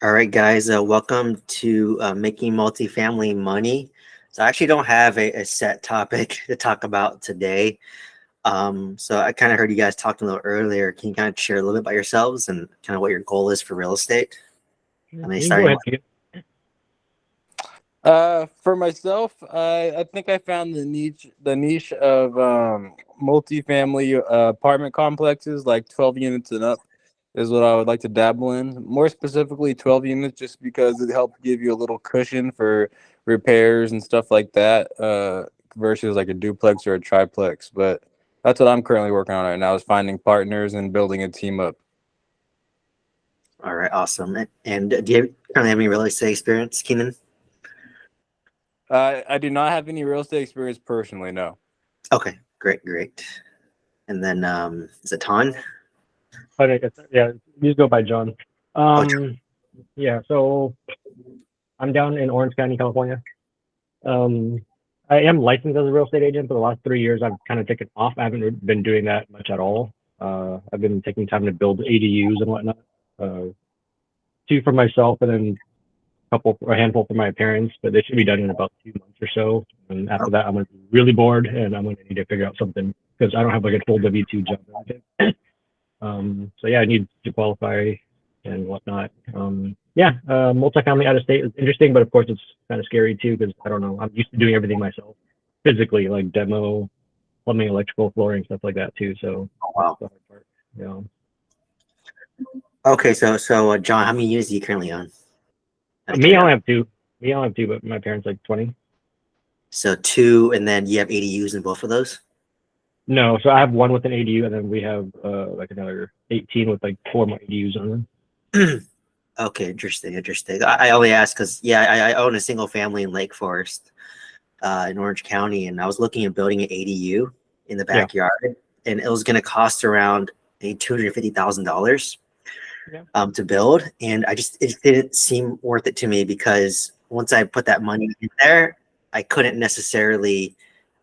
All right, guys, welcome to Making Multifamily Money. So I actually don't have a set topic to talk about today. So I kind of heard you guys talking a little earlier. Can you kind of share a little bit about yourselves and kind of what your goal is for real estate? I You mean, can go starting ahead. with, For myself, I think I found the niche of multifamily apartment complexes, like 12 units and up, is what I would like to dabble in. More specifically, 12 units, just because it helps give you a little cushion for repairs and stuff like that, versus like a duplex or a triplex. But that's what I'm currently working on right now, is finding partners and building a team up. all right, awesome. And do you currently have any real estate experience, Keenan? I do not have any real estate experience personally, no. Okay, great. And then is it Ton? But yeah, you just go by John. Oh, Yeah. So I'm down in Orange County, California. Um, I am licensed as a real estate agent, but the last 3 years I've kind of taken off. I haven't been doing that much at all. I've been taking time to build ADUs and whatnot. Uh, two for myself, and then a handful for my parents. But they should be done in about 2 months or so. And after that, I'm gonna be really bored, and I'm gonna need to figure out something because I don't have like a full W-2 job or anything. So yeah, I need to qualify and whatnot. Multifamily out of state is interesting, but of course it's kind of scary too because I don't know. I'm used to doing everything myself, physically, like demo, plumbing, electrical, flooring, stuff like that too. So oh, that's wow. the hard part. Yeah. Okay, so John, how many units do you currently own? Out of Me, I only curiosity. have two. Me, I only have two, but my parents like 20. So two, and then you have ADUs in both of those? No, so I have one with an ADU, and then we have like another 18 with like four more ADUs on them. Okay, interesting. I only asked because I own a single family in Lake Forest, in Orange County, and I was looking at building an ADU in the Yeah. backyard, and it was going to cost around $250,000 Yeah. to build, and it didn't seem worth it to me because once I put that money in there, I couldn't necessarily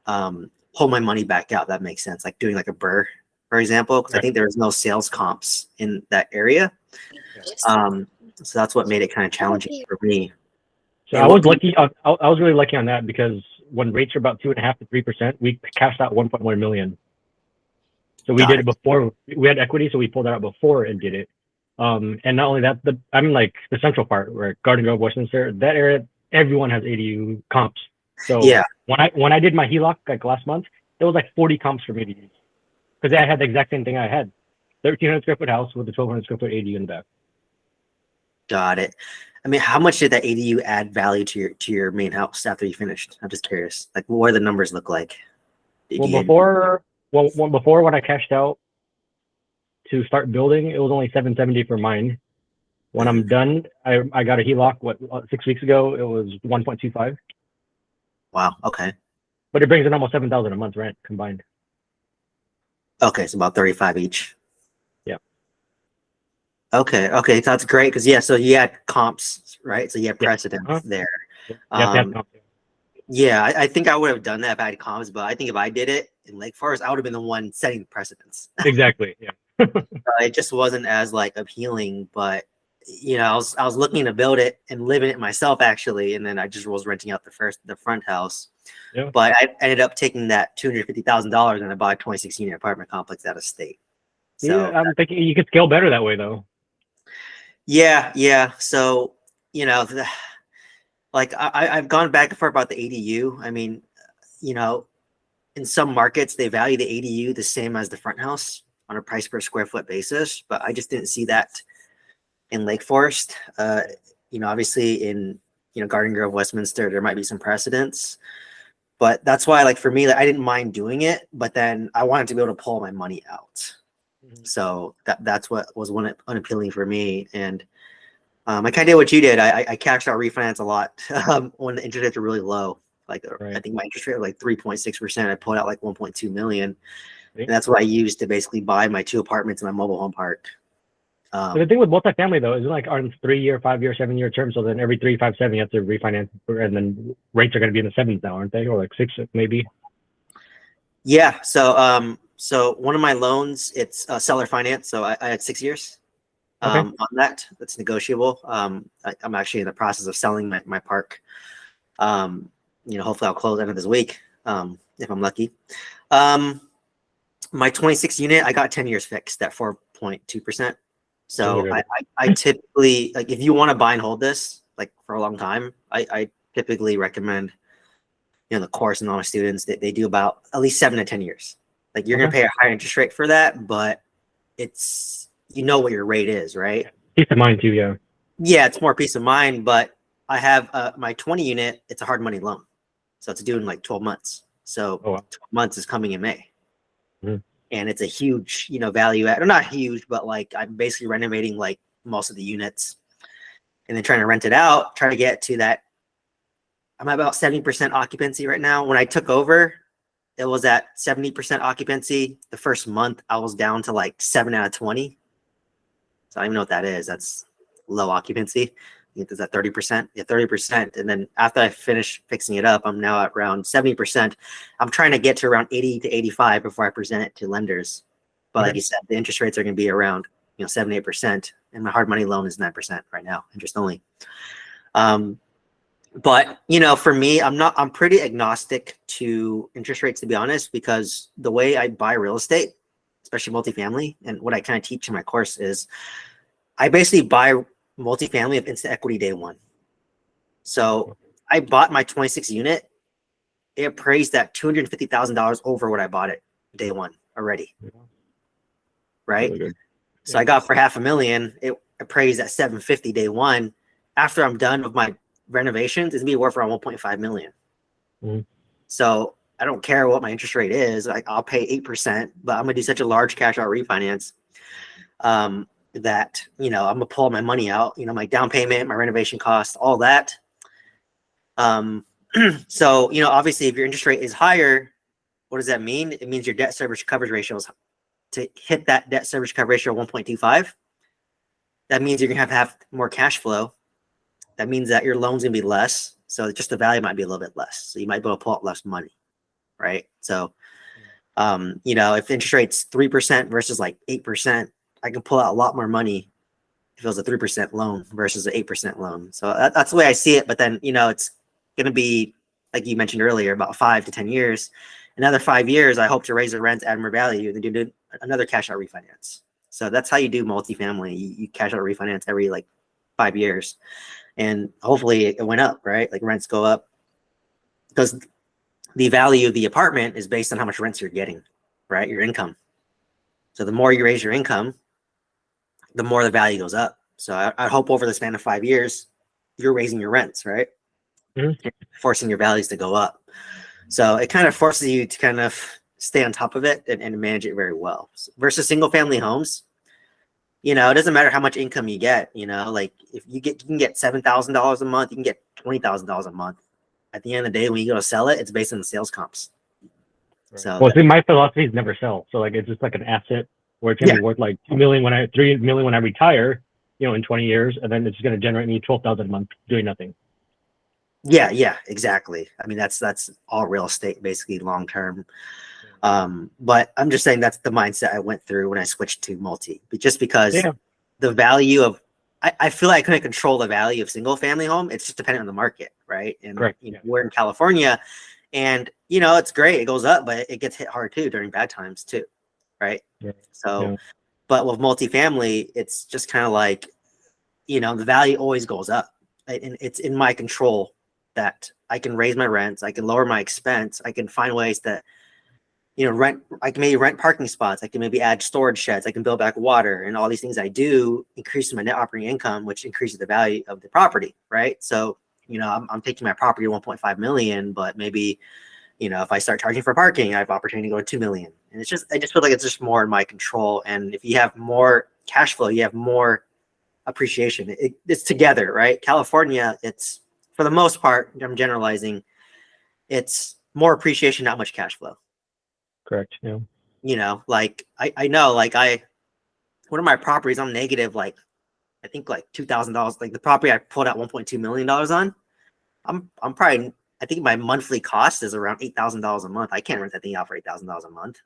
pull my money back out. If that makes sense, like doing like a burr, for example, because I Right. think there was no sales comps in that area. Yeah. So that's what made it kind of challenging for me. So And I what was can lucky. I was really lucky on that because when rates are about 2.5 to 3%, we cashed out 1.1 million. So we got did it? it before we had equity, so we pulled it out before and did it. And not only that, I'm like the central part where Garden Grove, Westminster, that area, everyone has ADU comps. So Yeah, when I did my HELOC like last month, there was like 40 comps for ADUs because I had the exact same thing I had. 1,300 square foot house with a 1,200 square foot ADU in the back. got it. I mean, how much did that ADU add value to your main house after you finished? I'm just curious. Like, what do the numbers look like? Did Well, you get? before when I cashed out to start building, it was only 770 for mine. When Mhm. I'm done, I got a HELOC 6 weeks ago. It was 1.25, Wow. Okay. but it brings in almost 7,000 a month rent combined. Okay. So about 35 each. Yeah. Okay. That's great because so you had comps, right? So you had Yeah. precedence there. Yeah. You have to have Um, comp. yeah, I think I would have done that if I had comps, but I think if I did it in Lake Forest, I would have been the one setting the precedence. Exactly. Yeah. It just wasn't as like appealing, but I was looking to build it and live in it myself actually, and then I just was renting out the front house. Yeah. But I ended up taking that $250,000 and I bought a 26 unit apartment complex out of state. Yeah. So I'm thinking you could scale better that way though. yeah. So like I've gone back and forth about the ADU. I mean, you know, in some markets they value the ADU the same as the front house on a price per square foot basis, but I just didn't see that in Lake Forest. Obviously in Garden Grove, Westminster, there might be some precedents, but that's why, like for me, like, I didn't mind doing it, but then I wanted to be able to pull my money out. Mhm. So that's what was one unappealing for me. And I kind of did what you did. I cashed out refinance a lot when the interest rates were really low. Like I Right. think my interest rate was like 3.6%. I pulled out like 1.2 million, See? and that's what I used to basically buy my two apartments in my mobile home park. But the thing with multifamily though is like on 3 year, 5 year, 7 year terms. So then every 3, 5, 7, you have to refinance, and then rates are going to be in the sevens now, aren't they? Or like six maybe. Yeah. So one of my loans, it's seller finance. So I had 6 years. Okay. on that. That's negotiable. I'm actually in the process of selling my park. Hopefully I'll close end of this week if I'm lucky. My 26 unit, I got 10 years fixed at 4.2%. So I typically, like, if you want to buy and hold this like for a long time, I typically recommend, the course and all my students that they do about at least 7 to 10 years. Like, you're going to pay a higher interest rate for that, but it's, what your rate is, right? Peace of mind too, yeah. Yeah, it's more peace of mind, but I have my 20 unit, it's a hard money loan. So it's due in like 12 months. So 12 months is coming in May. Mm-hmm. And it's a huge, value add, or not huge, but like I'm basically renovating like most of the units and then trying to rent it out, try to get to that. I'm at about 70% occupancy right now. When I took over, it was at 70% occupancy. The first month I was down to like 7 out of 20. So I don't even know what that is. That's low occupancy. I think it's at 30%. Yeah, 30%. And then after I finish fixing it up, I'm now at around 70%. I'm trying to get to around 80 to 85 before I present it to lenders. But like you said, the interest rates are going to be around 7, 8%. And my hard money loan is 9% right now, interest only. But for me, I'm pretty agnostic to interest rates, to be honest, because the way I buy real estate, especially multifamily, and what I kind of teach in my course is I basically buy multifamily of instant equity day one. So I bought my 26 unit. It appraised at $250,000 over what I bought it day one already. Right. Really So I got for $500,000. It appraised at 750 day one. After I'm done with my renovations, it's gonna be worth around 1.5 million. Mm-hmm. So I don't care what my interest rate is. I'll pay 8%, but I'm gonna do such a large cash out refinance. That I'm gonna pull my money out, my down payment, my renovation costs, all that. So obviously if your interest rate is higher, what does that mean? It means your debt service coverage ratio is to hit that debt service coverage ratio of 1.25. That means you're gonna have more cash flow. That means that your loan's gonna be less, so just the value might be a little bit less, so you might be able to pull out less money, right? So if interest rate's 3% versus like 8%, I can pull out a lot more money if it was a 3% loan versus an 8% loan. So that's the way I see it. But then, it's going to be, like you mentioned earlier, about 5 to 10 years. Another 5 years, I hope to raise the rents, add more value, and then do another cash out refinance. So that's how you do multifamily. You cash out refinance every like 5 years. And hopefully it went up, right? Like rents go up because the value of the apartment is based on how much rents you're getting, right? Your income. So the more you raise your income, the more the value goes up. So I hope over the span of 5 years, you're raising your rents, right? Mm-hmm. Forcing your values to go up. So it kind of forces you to kind of stay on top of it and manage it very well. Versus single family homes, it doesn't matter how much income you get, like if you can get $7,000 a month, you can get $20,000 a month. At the end of the day, when you go to sell it, it's based on the sales comps. Right. So well, see, my philosophy is never sell. So like it's just like an asset where it's gonna be worth like 2 million when 3 million when I retire, in 20 years, and then it's gonna generate me 12,000 a month doing nothing. Yeah, exactly. I mean, that's all real estate basically long term. But I'm just saying that's the mindset I went through when I switched to multi, but just because the value of I feel like I couldn't control the value of single family home. It's just dependent on the market, right? And we're in California, and it's great, it goes up, but it gets hit hard too during bad times too, right? So but with multifamily, it's just kind of like the value always goes up, right? And it's in my control that I can raise my rents, I can lower my expense, I can find ways that rent. I can maybe rent parking spots, I can maybe add storage sheds, I can build back water, and all these things I do increases my net operating income, which increases the value of the property, right? So I'm taking my property to 1.5 million, but maybe if I start charging for parking, I have opportunity to go to 2 million. And I just feel like it's just more in my control. And if you have more cash flow, you have more appreciation. It's together, right? California, it's for the most part, I'm generalizing, it's more appreciation, not much cash flow. Correct. Yeah. Like I know, like one of my properties, I'm negative, like I think like $2,000. Like the property I pulled out $1.2 million on, I'm probably, I think my monthly cost is around $8,000 a month. I can't rent that thing out for $8,000 a month.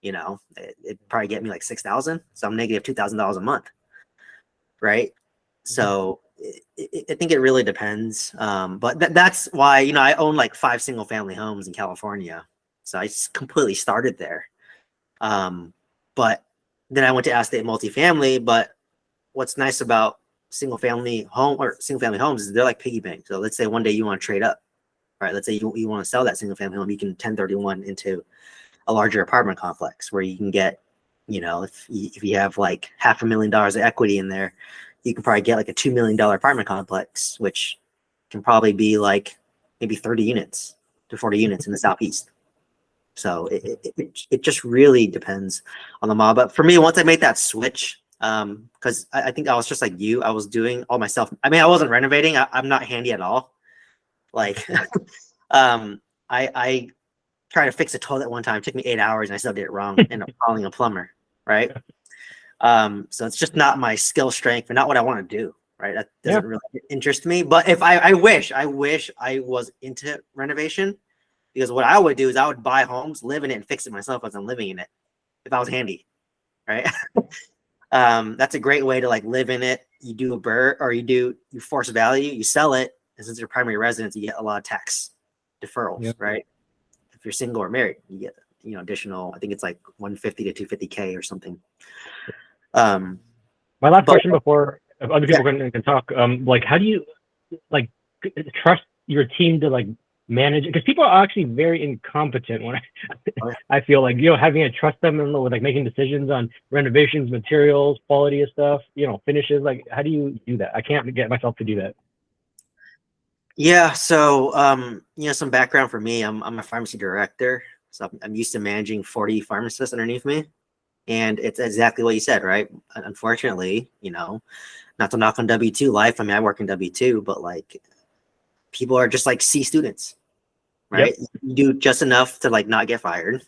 It'd probably get me like 6,000. So I'm negative $2,000 a month. right? So I think it really depends. But that's why, you know, I own like 5 single family homes in California. So I just completely started there. But then I went to estate multifamily. But what's nice about single family homes is they're like piggy bank. So let's say one day you want to trade up, right? Let's say you want to sell that single family home, you can 1031 into a larger apartment complex where you can get, you know, if you have like $500,000 of equity in there, you can probably get like a $2 million apartment complex, which can probably be like maybe 30 units to 40 units in the Southeast. So it just really depends on the model. But for me, once I made that switch, because I think I was just like you, I was doing all myself. I mean, I wasn't renovating. I'm not handy at all. Like, I tried to fix a toilet one time. It took me 8 hours and I still did it wrong. Ended up calling a plumber, right? So it's just not my skill strength and not what I want to do, right? That doesn't really interest me. But if I wish I was into renovation, because what I would do is I would buy homes, live in it, and fix it myself as I'm living in it, if I was handy, right? That's a great way to like live in it. You do a BRRRR, or you force value, you sell it, and since you're primary residence, you get a lot of tax deferrals, right? If you're single or married, you get, you know, additional, I think it's like 150 to 250K or something. My last question before other people can talk, like, how do you like trust your team to like manage? Because people are actually very incompetent when I feel like, you know, having to trust them and with like making decisions on renovations, materials, quality of stuff, you know, finishes. Like, how do you do that? I can't get myself to do that. Yeah, so you know, some background for me. I'm a pharmacy director, so I'm used to managing 40 pharmacists underneath me, and it's exactly what you said, right? Unfortunately, you know, not to knock on W2 life. I mean, I work in W2, but like people are just like C students, right? You do just enough to like not get fired,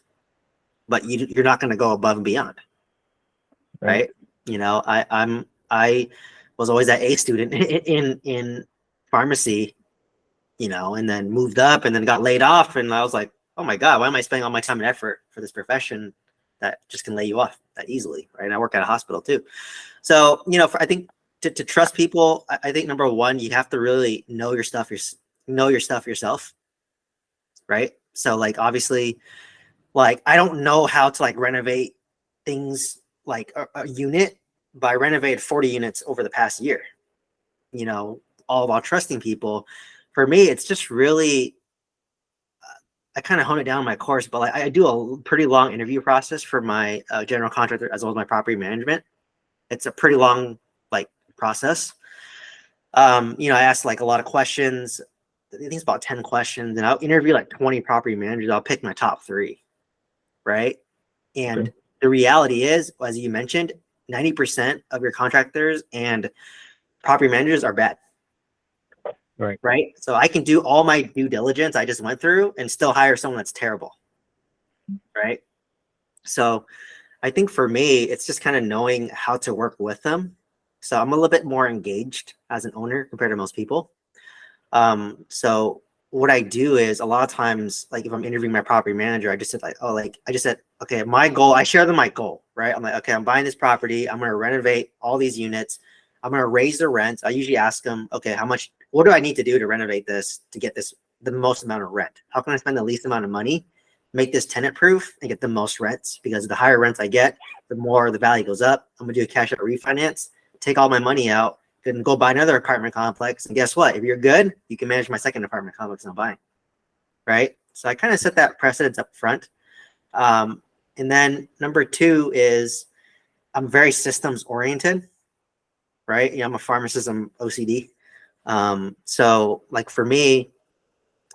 but you're not going to go above and beyond, right? You know, I was always that A student in pharmacy, you know, and then moved up and then got laid off. And I was like, oh my God, why am I spending all my time and effort for this profession that just can lay you off that easily, right? And I work at a hospital too. So, you know, I think to trust people, I think number one, you have to really know your stuff yourself, right? So like, obviously, like, I don't know how to like renovate things like a unit, but I renovated 40 units over the past year, you know, all while trusting people. For me, it's just really, I kind of hone it down in my course, but like I do a pretty long interview process for my general contractor as well as my property management. It's a pretty long like process. You know, I ask like a lot of questions. I think it's about 10 questions, and I'll interview like 20 property managers. I'll pick my top 3, right? And the reality is, as you mentioned, 90% of your contractors and property managers are bad. Right. So I can do all my due diligence I just went through and still hire someone that's terrible. Right. So I think for me, it's just kind of knowing how to work with them. So I'm a little bit more engaged as an owner compared to most people. So what I do is a lot of times, like if I'm interviewing my property manager, I just said okay, my goal, I share them my goal, right? I'm like, okay, I'm buying this property. I'm going to renovate all these units. I'm going to raise the rent. I usually ask them, okay, what do I need to do to renovate this to get the most amount of rent? How can I spend the least amount of money, make this tenant proof, and get the most rents? Because the higher rents I get, the more the value goes up. I'm going to do a cash out refinance, take all my money out, then go buy another apartment complex. And guess what? If you're good, you can manage my second apartment complex I'm buying. Right. So I kind of set that precedence up front. And then number 2 is I'm very systems oriented. Right. I'm a pharmacist, I'm OCD. So like for me,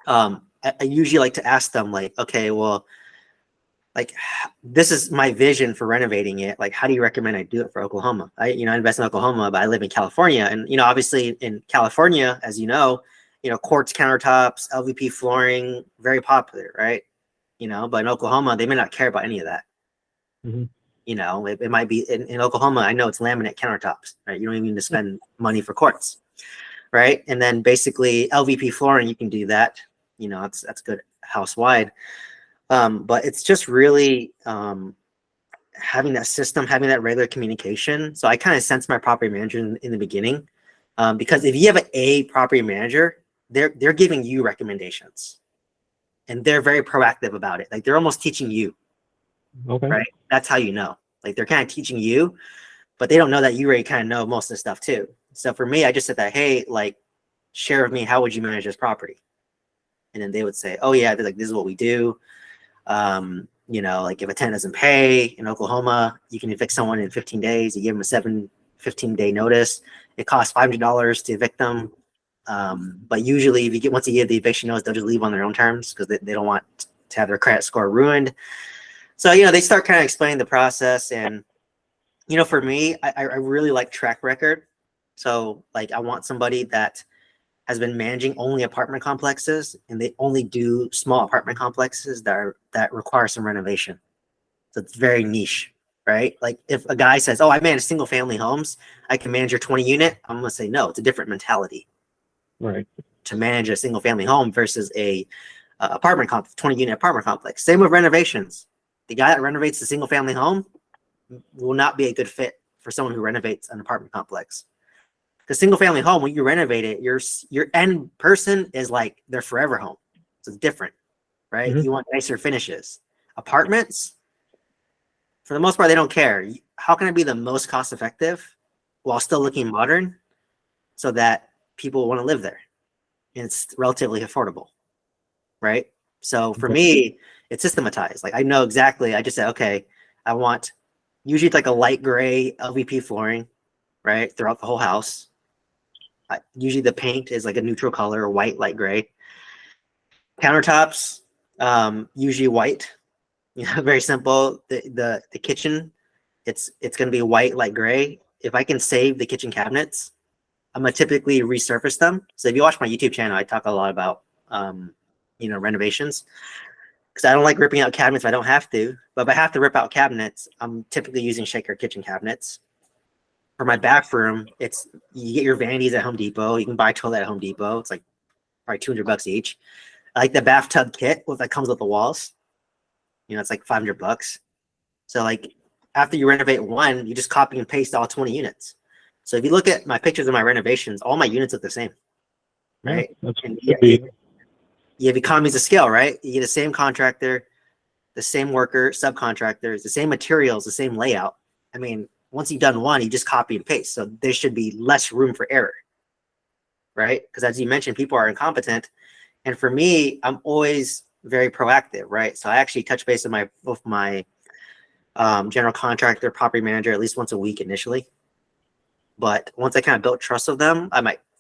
I usually like to ask them like, okay, well, like this is my vision for renovating it. Like, how do you recommend I do it for Oklahoma? I invest in Oklahoma, but I live in California. And, obviously in California, as quartz countertops, LVP flooring, very popular, right? But in Oklahoma, they may not care about any of that. Mm-hmm. It might be in Oklahoma. I know it's laminate countertops, right? You don't even need to spend money for quartz, right? And then basically LVP flooring, you can do that. That's good house wide. But it's just really having that system, having that regular communication. So I kind of sense my property manager in the beginning, because if you have a property manager, they're giving you recommendations, and they're very proactive about it. Like they're almost teaching you, Okay. right? That's how you know. Like they're kind of teaching you, but they don't know that you already kind of know most of the stuff too. So for me, I just said that, hey, like, share with me, how would you manage this property? And then they would say, oh yeah, like this is what we do. Like if a tenant doesn't pay in Oklahoma, you can evict someone in 15 days. You give them a 15-day notice. It costs $500 to evict them. But usually once you give the eviction notice, they'll just leave on their own terms because they don't want to have their credit score ruined. So, they start kind of explaining the process. And, for me, I really like track record. So like I want somebody that has been managing only apartment complexes, and they only do small apartment complexes that require some renovation. So it's very niche, right? Like if a guy says, oh, I manage single family homes, I can manage your 20 unit. I'm going to say, no, it's a different mentality. Right. To manage a single family home versus a 20 unit apartment complex. Same with renovations. The guy that renovates the single family home will not be a good fit for someone who renovates an apartment complex. The single family home, when you renovate it, your end person is like their forever home. So it's different, right? Mhm. You want nicer finishes. Apartments, for the most part, they don't care. How can I be the most cost effective while still looking modern so that people want to live there? And it's relatively affordable, right? So for Okay. me, it's systematized. Like I know exactly, I just say, okay, I want usually it's like a light gray LVP flooring, right? Throughout the whole house. Usually the paint is like a neutral color, white, light gray. Countertops, usually white. Very simple. The kitchen, it's going to be white, light gray. If I can save the kitchen cabinets, I'm gonna typically resurface them. So if you watch my YouTube channel, I talk a lot about renovations, because I don't like ripping out cabinets if I don't have to. But if I have to rip out cabinets, I'm typically using shaker kitchen cabinets. For my bathroom, you get your vanities at Home Depot. You can buy a toilet at Home Depot. It's like probably $200 each. I like the bathtub kit that comes with the walls. It's like $500. So like after you renovate one, you just copy and paste all 20 units. So if you look at my pictures of my renovations, all my units look the same, right? Yeah, that's And should be. you have economies of scale, right? You get the same contractor, the same worker, subcontractors, the same materials, the same layout. I mean, once you've done one, you just copy and paste. So there should be less room for error, right? Because as you mentioned, people are incompetent. And for me, I'm always very proactive, right? So I actually touch base with my general contractor, property manager, at least once a week initially. But once I kind of built trust with them,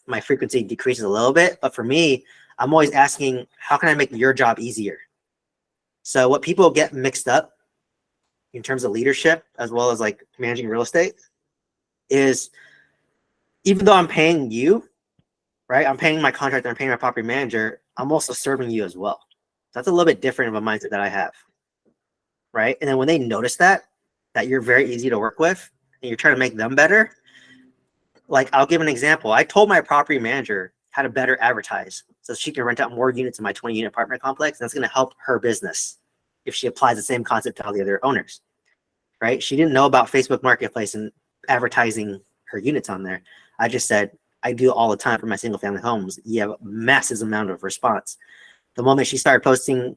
my frequency decreases a little bit. But for me, I'm always asking, how can I make your job easier? So what people get mixed up in terms of leadership, as well as like managing real estate, is even though I'm paying you, right? I'm paying my contractor, I'm paying my property manager, I'm also serving you as well. That's a little bit different of a mindset that I have, right? And then when they notice that you're very easy to work with and you're trying to make them better, like I'll give an example. I told my property manager how to better advertise so she can rent out more units in my 20-unit apartment complex. And that's going to help her business if she applies the same concept to all the other owners, right? She didn't know about Facebook Marketplace and advertising her units on there. I just said, I do it all the time for my single family homes. You have a massive amount of response. The moment she started posting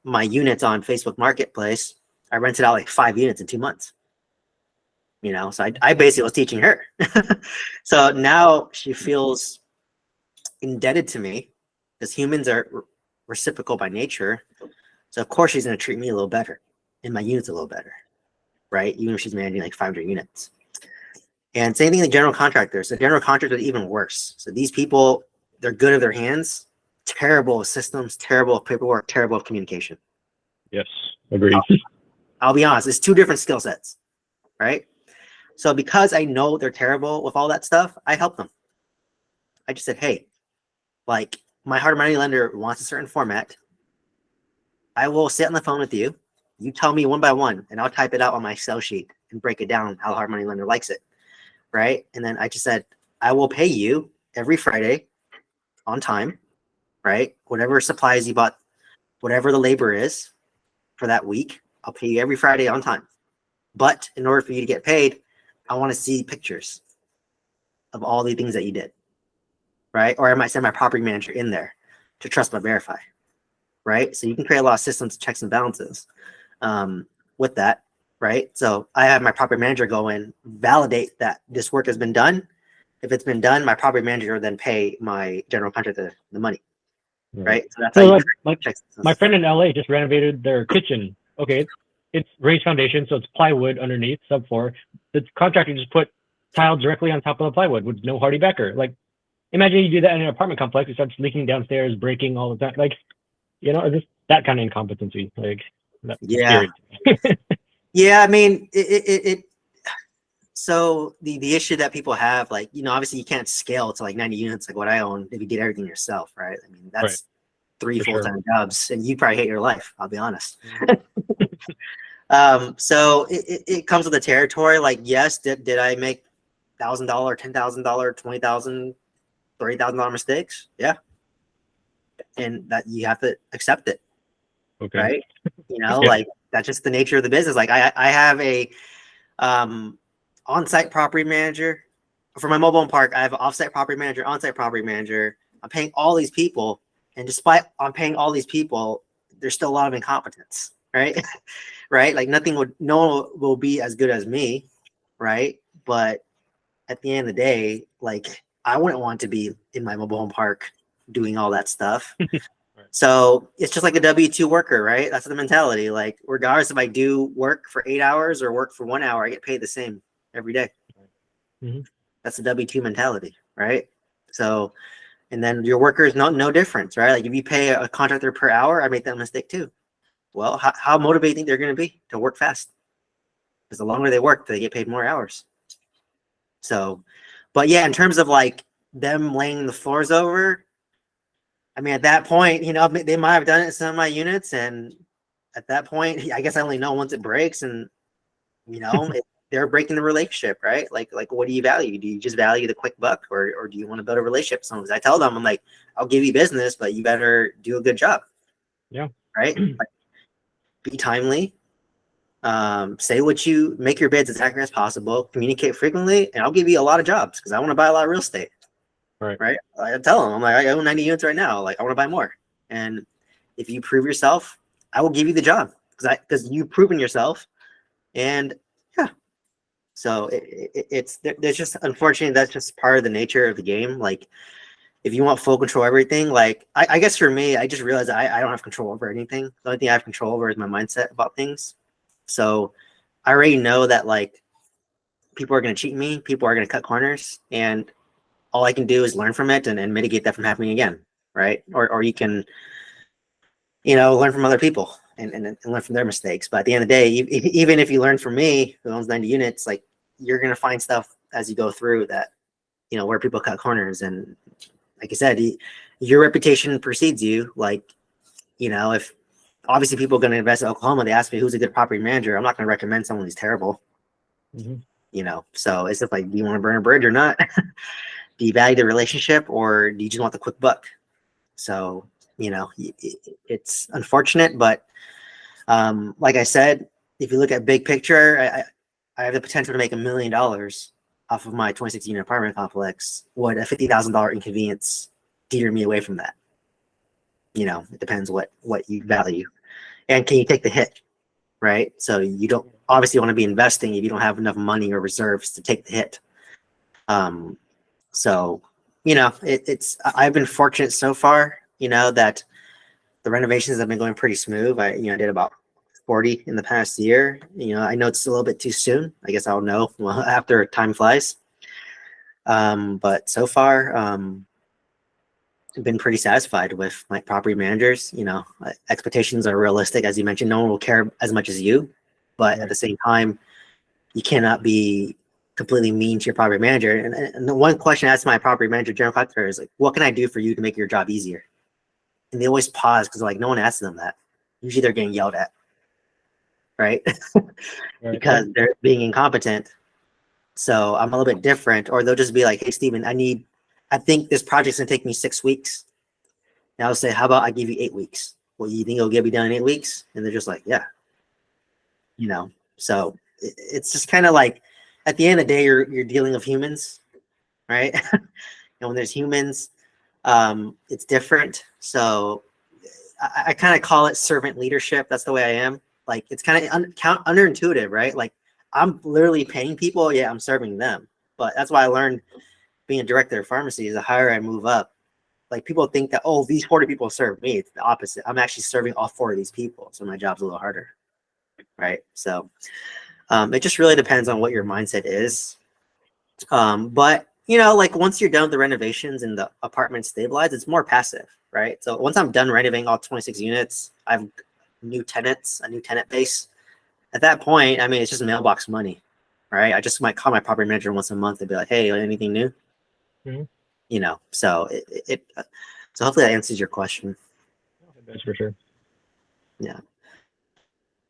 my units on Facebook Marketplace, I rented out like 5 units in 2 months. So I basically was teaching her. So now she feels indebted to me because humans are reciprocal by nature. So of course she's going to treat me a little better and my units a little better, right? Even if she's managing like 500 units. And same thing with general contractors. The general contractors are even worse. So these people, they're good at their hands, terrible with systems, terrible with paperwork, terrible with communication. Yes, agreed. I'll be honest, it's 2 different skill sets, right? So because I know they're terrible with all that stuff, I help them. I just said, hey, like my hard money lender wants a certain format. I will sit on the phone with you. You tell me one by one, and I'll type it out on my Excel sheet and break it down how the hard money lender likes it, right? And then I just said, I will pay you every Friday on time, right? Whatever supplies you bought, whatever the labor is for that week, I'll pay you every Friday on time. But in order for you to get paid, I want to see pictures of all the things that you did, right? Or I might send my property manager in there to trust but verify, right? So you can create a lot of systems, checks and balances with that, right? So I have my property manager go in, validate that this work has been done. If it's been done, my property manager will then pay my general contractor the money, right? So that's So how you like check systems. my friend in LA just renovated their kitchen. Okay, it's raised foundation, so it's plywood underneath, subfloor. The contractor just put tile directly on top of the plywood with no hardy backer. Like, imagine you do that in an apartment complex, it starts leaking downstairs, breaking all the time. Like, just that kind of incompetency. Like, that's Yeah. scary. Yeah, I mean, so the issue that people have, like, obviously you can't scale to like 90 units like what I own if you did everything yourself, right? I mean, that's Right. three For sure. full-time jobs, and you probably hate your life, I'll be honest. So it comes with the territory. Like, yes, did I make $1,000, $10,000, $20,000, $30,000 mistakes? Yeah, and that you have to accept it, Okay. right? Yeah. Like, that's just the nature of the business. Like, I have a on-site property manager for my mobile home park. I have an off-site property manager, on-site property manager. I'm paying all these people, and despite I'm paying all these people, there's still a lot of incompetence, right? Right? Like, no one will be as good as me, right? But at the end of the day, like, I wouldn't want to be in my mobile home park doing all that stuff. So it's just like a W-2 worker, right? That's the mentality. Like, regardless if I do work for 8 hours or work for 1 hour, I get paid the same every day. Mm-hmm. That's the W-2 mentality, right? So, and then your worker is no difference, right? Like, if you pay a contractor per hour, I make that mistake too. Well, how motivating they're going to be to work fast? Because the longer they work, they get paid more hours. So, but yeah, in terms of like them laying the floors over, I mean, at that point, they might have done it in some of my units, and at that point, I guess I only know once it breaks, and they're breaking the relationship, right? Like, what do you value? Do you just value the quick buck, or do you want to build a relationship with someone? I tell them, I'm like, I'll give you business, but you better do a good job. Yeah. Right. Like, be timely. Make your bids as accurate as possible. Communicate frequently, and I'll give you a lot of jobs because I want to buy a lot of real estate. Right. I tell them, I'm like, I own 90 units right now. Like, I want to buy more. And if you prove yourself, I will give you the job because you've proven yourself. And yeah, so there's just, unfortunately, that's just part of the nature of the game. Like, if you want full control of everything, like, I guess for me, I just realized I don't have control over anything. The only thing I have control over is my mindset about things. So I already know that, like, people are going to cheat me, people are going to cut corners, and all I can do is learn from it and mitigate that from happening again, right? Or you can, learn from other people and learn from their mistakes. But at the end of the day, even if you learn from me, who owns 90 units, like, you're going to find stuff as you go through that, where people cut corners. And like I said, your reputation precedes you. Like, if obviously people are going to invest in Oklahoma, they ask me who's a good property manager. I'm not going to recommend someone who's terrible. Mm-hmm. So it's just like, do you want to burn a bridge or not? Do you value the relationship, or do you just want the quick buck? So, it's unfortunate, but like I said, if you look at big picture, I have the potential to make $1 million off of my 26 unit apartment complex. Would a $50,000 inconvenience deter me away from that? It depends what you value, and can you take the hit, right? So you don't obviously want to be investing if you don't have enough money or reserves to take the hit. So, I've been fortunate so far, that the renovations have been going pretty smooth. I did about 40 in the past year. I know it's a little bit too soon. I guess I'll know after time flies. But so far, I've been pretty satisfied with my property managers. Expectations are realistic. As you mentioned, no one will care as much as you, but at the same time, you cannot be completely mean to your property manager. And the one question I asked my property manager, general contractor, is like, what can I do for you to make your job easier? And they always pause because, like, no one asks them that. Usually they're getting yelled at, right? Because they're being incompetent. So I'm a little bit different. Or they'll just be like, hey, Steven, I think this project's gonna take me 6 weeks. And I'll say, how about I give you 8 weeks? Well, you think it'll get me done in 8 weeks? And they're just like, yeah. So it's just kind of like at the end of the day, you're dealing with humans, right? And when there's humans, it's different. So I kind of call it servant leadership. That's the way I am. Like it's kind of counterintuitive, right? Like I'm literally paying people, yeah, I'm serving them. But that's why I learned being a director of pharmacy is the higher I move up. Like people think that, oh, these 40 people serve me. It's the opposite. I'm actually serving all 4 of these people. So my job's a little harder, right? So it just really depends on what your mindset is. But you know, like once you're done with the renovations and the apartment stabilized, it's more passive, right? So once I'm done renovating all 26 units, I have new tenants, a new tenant base. At that point, I mean, it's just mailbox money, right? I just might call my property manager once a month and be like, hey, anything new? Mm-hmm. You know, so so hopefully that answers your question. That's for sure. Yeah.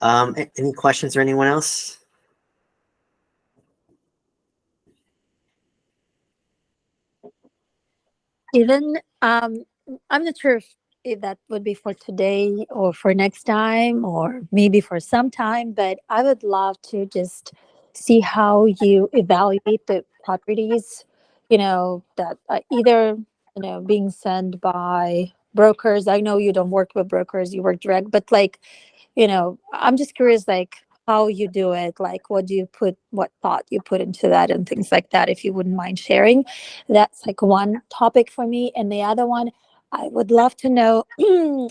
Any questions for anyone else? Even I'm not sure if that would be for today or for next time or maybe for some time, but I would love to just see how you evaluate the properties, that either, being sent by brokers. I know you don't work with brokers, you work direct, but like, I'm just curious, like how you do it, like what thought you put into that and things like that, if you wouldn't mind sharing. That's like one topic for me. And the other one, I would love to know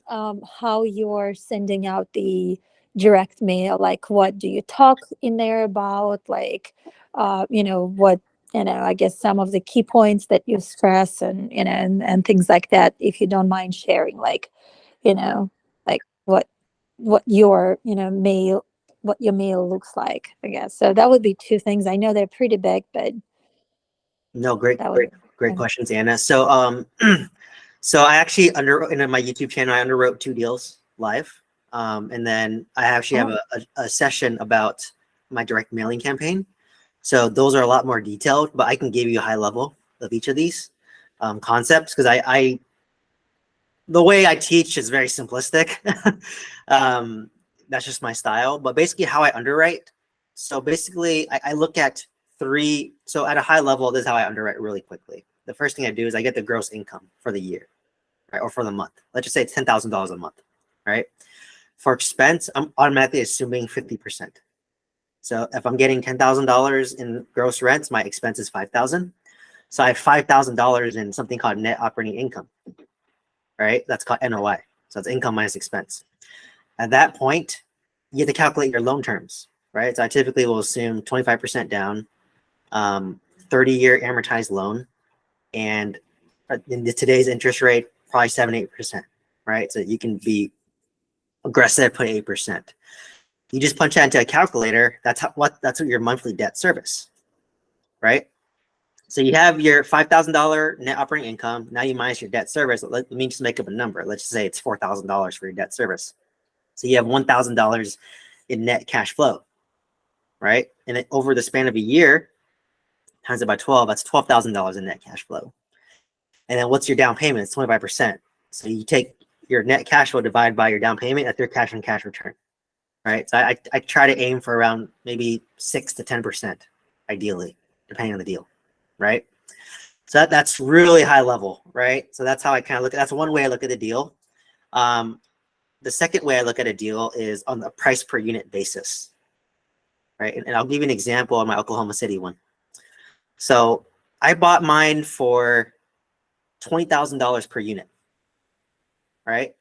how you're sending out the direct mail. Like, what do you talk in there about? Like, what, I guess some of the key points that you stress and, and things like that, if you don't mind sharing, like, like what your, mail, what your mail looks like, I guess. So that would be two things. I know they're pretty big, but No, great, that would great questions, Anna. So, so I actually in my YouTube channel, I underwrote 2 deals live, and then I actually have a session about my direct mailing campaign. So those are a lot more detailed, but I can give you a high level of each of these concepts because I the way I teach is very simplistic. That's just my style. But basically, how I underwrite. So basically, I look at 3. So at a high level, this is how I underwrite really quickly. The first thing I do is I get the gross income for the year, right, or for the month. Let's just say it's $10,000 a month, right? For expense, I'm automatically assuming 50%. So if I'm getting $10,000 in gross rents, my expense is $5,000. So I have $5,000 in something called net operating income, right? That's called NOI. So it's income minus expense. At that point, you have to calculate your loan terms, right? So I typically will assume 25% down, 30-year amortized loan, and in today's interest rate, probably 7-8%, right? So you can be aggressive, put 8%. You just punch that into a calculator. That's what your monthly debt service, right? So you have your $5,000 net operating income. Now you minus your debt service. Let me just make up a number. Let's just say it's $4,000 for your debt service. So you have $1,000 in net cash flow, right? And then over the span of a year, times it by 12, that's $12,000 in net cash flow. And then what's your down payment? It's 25%. So you take your net cash flow divided by your down payment, that's your cash on cash return, right? So I try to aim for around maybe 6 to 10%, ideally, depending on the deal, right? So that's really high level, right? So that's how I kind of look at. That's one way I look at the deal. The second way I look at a deal is on the price per unit basis, right? And I'll give you an example on my Oklahoma City one. So I bought mine for $20,000 per unit, right?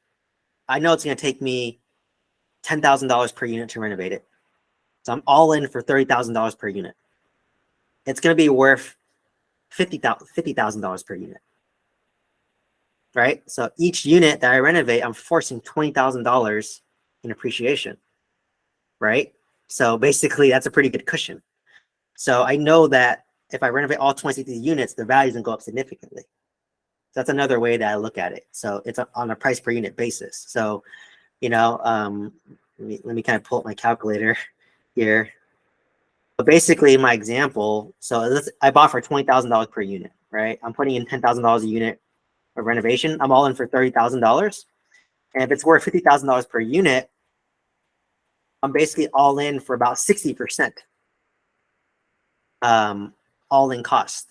I know it's going to take me $10,000 per unit to renovate it. So I'm all in for $30,000 per unit. It's going to be worth $50,000 per unit, right? So each unit that I renovate, I'm forcing $20,000 in appreciation, right? So basically, that's a pretty good cushion. So I know that if I renovate all 26 units, the value is going to go up significantly. So that's another way that I look at it. So it's on a price per unit basis. So, let me kind of pull up my calculator here. But basically, my example, so I bought for $20,000 per unit, right? I'm putting in $10,000 a unit of renovation. I'm all in for $30,000. And if it's worth $50,000 per unit, I'm basically all in for about 60%, all in cost.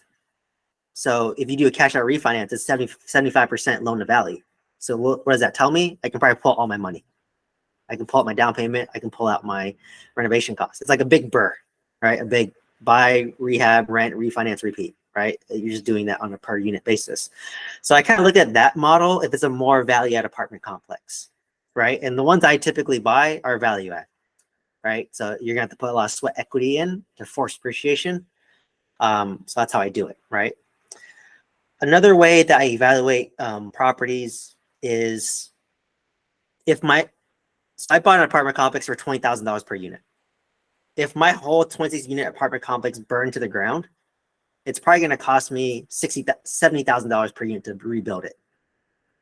So if you do a cash out refinance, it's 75% loan to value. So what does that tell me? I can probably pull out all my money. I can pull out my down payment. I can pull out my renovation costs. It's like a big BRRRR, right? A big buy, rehab, rent, refinance, repeat, right? You're just doing that on a per unit basis. So I kind of look at that model if it's a more value add apartment complex, right? And the ones I typically buy are value add, right? So you're gonna have to put a lot of sweat equity in to force appreciation. So that's how I do it, right? Another way that I evaluate properties is so I bought an apartment complex for $20,000 per unit. If my whole 26 unit apartment complex burned to the ground, it's probably going to cost me $70,000 per unit to rebuild it.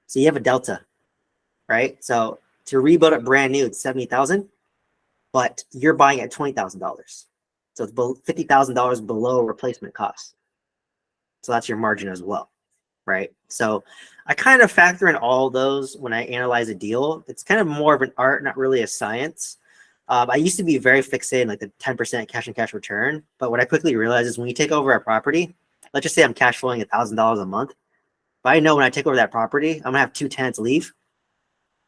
So you have a delta, right? So to rebuild it brand new, it's $70,000, but you're buying at $20,000. So it's $50,000 below replacement cost. So that's your margin as well, right? So I kind of factor in all those when I analyze a deal. It's kind of more of an art, not really a science. I used to be very fixated in like the 10% cash and cash return, but what I quickly realized is when you take over a property, let's just say I'm cash flowing $1,000 a month, but I know when I take over that property, I'm gonna have 2 tenants leave,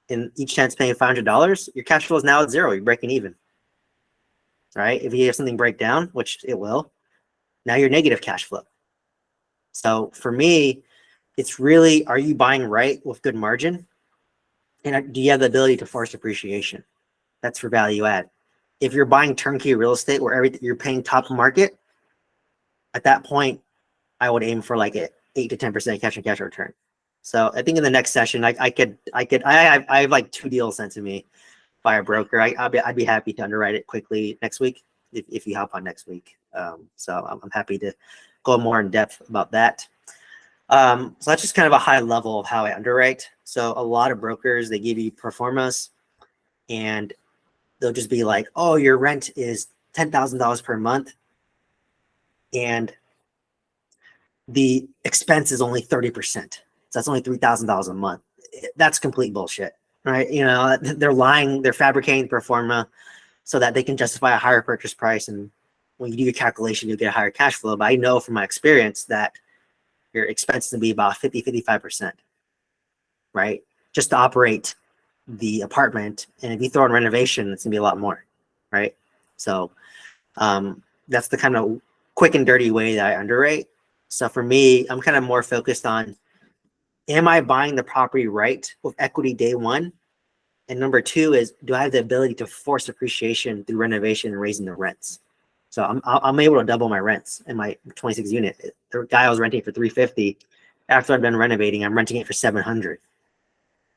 and each tenant's paying $500. Your cash flow is now at zero. You're breaking even, right? If you have something break down, which it will, now you're negative cash flow. So for me, it's really, are you buying right with good margin? And do you have the ability to force appreciation? That's for value add. If you're buying turnkey real estate where everything you're paying top market, at that point, I would aim for like a 8 to 10% cash and cash return. So I think in the next session, I have like 2 deals sent to me by a broker. I'd be happy to underwrite it quickly next week if you hop on next week. So I'm happy to go more in depth about that. So that's just kind of a high level of how I underwrite. So a lot of brokers, they give you pro formas and they'll just be like, oh, your rent is $10,000 per month and the expense is only 30%. So that's only $3,000 a month. That's complete bullshit, right? You know, they're lying, they're fabricating pro forma so that they can justify a higher purchase price. And when you do your calculation, you'll get a higher cash flow. But I know from my experience that your expense to be about 55%, right? Just to operate the apartment. And if you throw in renovation, it's gonna be a lot more, right? So that's the kind of quick and dirty way that I underwrite. So for me, I'm kind of more focused on, am I buying the property right with equity day one? And number 2 is, do I have the ability to force appreciation through renovation and raising the rents? So I'm able to double my rents in my 26 unit. The guy I was renting for $350, after I've been renovating, I'm renting it for $700,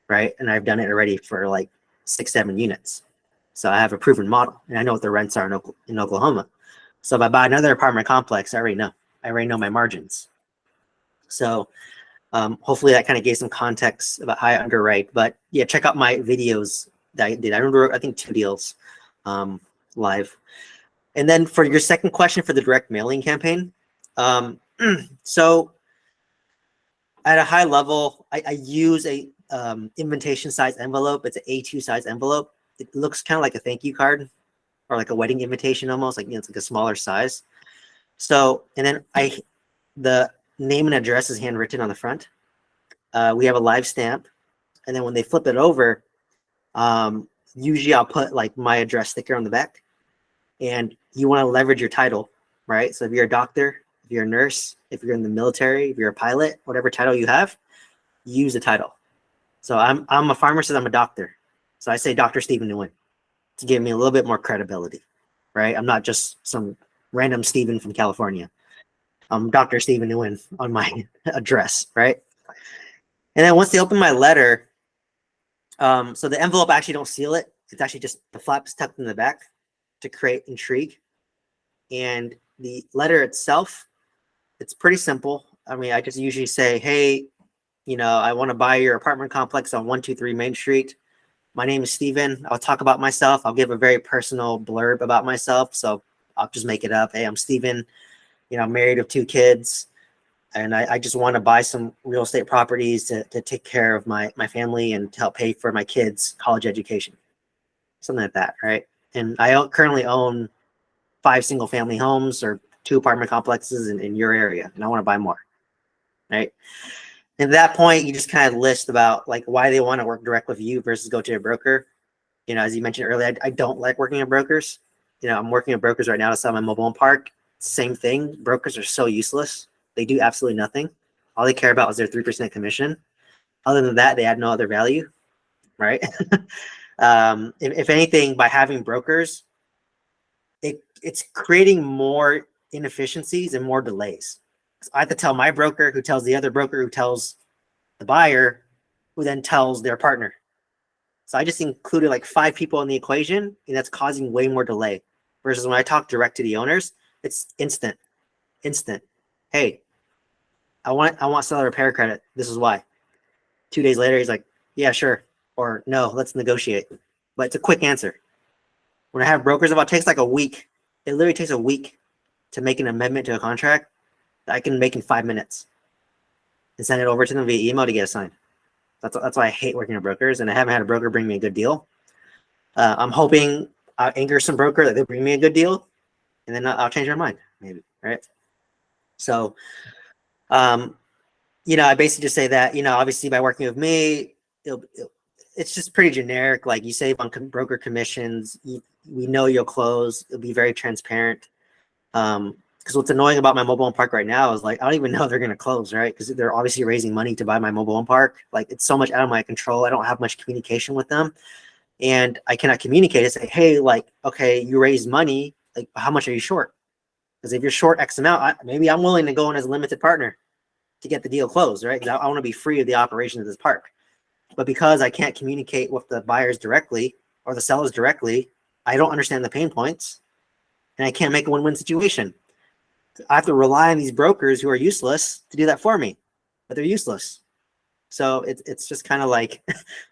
right? And I've done it already for like 6-7 units. So I have a proven model, and I know what the rents are in Oklahoma. So if I buy another apartment complex, I already know my margins. So hopefully that kind of gave some context about how I underwrite. But yeah, check out my videos that I did. I remember, I think 2 deals live. And then for your second question for the direct mailing campaign, so at a high level, I use a invitation size envelope. It's an A2 size envelope. It looks kind of like a thank you card or like a wedding invitation almost, like, you know, it's like a smaller size. So, and then the name and address is handwritten on the front. We have a live stamp. And then when they flip it over, usually I'll put like my address sticker on the back. And you want to leverage your title, right? So if you're a doctor, if you're a nurse, if you're in the military, if you're a pilot, whatever title you have, use the title. So I'm a pharmacist, I'm a doctor. So I say Dr. Stephen Nguyen to give me a little bit more credibility, right? I'm not just some random Stephen from California. I'm Dr. Stephen Nguyen on my address, right? And then once they open my letter, so the envelope, I actually don't seal it. It's actually just the flap is tucked in the back to create intrigue. And the letter itself, it's pretty simple. I mean, I just usually say, hey, you know, I want to buy your apartment complex on 123 Main Street. My name is Steven. I'll talk about myself. I'll give a very personal blurb about myself. So I'll just make it up. Hey, I'm Steven. You know, I'm married with 2 kids. And I just want to buy some real estate properties to take care of my family and to help pay for my kids' college education. Something like that, right? And currently own 5 single family homes or 2 apartment complexes in your area, and I want to buy more. Right. And at that point, you just kind of list about like why they want to work direct with you versus go to a broker. As you mentioned earlier, I don't like working at brokers. I'm working at brokers right now to sell my mobile home park. Same thing. Brokers are so useless. They do absolutely nothing. All they care about is their 3% commission. Other than that, they add no other value. Right. If anything, by having brokers, it's creating more inefficiencies and more delays. So I have to tell my broker, who tells the other broker, who tells the buyer, who then tells their partner. So I just included like 5 people in the equation, and that's causing way more delay. Versus when I talk direct to the owners, it's instant. Hey, I want seller repair credit. This is why. 2 days later, he's like, yeah, sure. Or no, let's negotiate. But it's a quick answer. When I have brokers, it takes like a week. It literally takes a week to make an amendment to a contract that I can make in 5 minutes and send it over to them via email to get it signed. That's why I hate working with brokers, and I haven't had a broker bring me a good deal. I'm hoping I'll anger some broker that they bring me a good deal, and then I'll change their mind, maybe, right? So, I basically just say that, obviously by working with me, it's just pretty generic. Like you save on broker commissions. We know you'll close. It'll be very transparent. Because what's annoying about my mobile home park right now is like, I don't even know they're going to close, right? Because they're obviously raising money to buy my mobile home park. Like it's so much out of my control. I don't have much communication with them. And I cannot communicate and say, hey, like, okay, you raised money. Like, how much are you short? Because if you're short X amount, maybe I'm willing to go in as a limited partner to get the deal closed, right? Because I want to be free of the operation of this park. But because I can't communicate with the buyers directly or the sellers directly, I don't understand the pain points, and I can't make a win-win situation. I have to rely on these brokers who are useless to do that for me, but they're useless. So it's just kind of like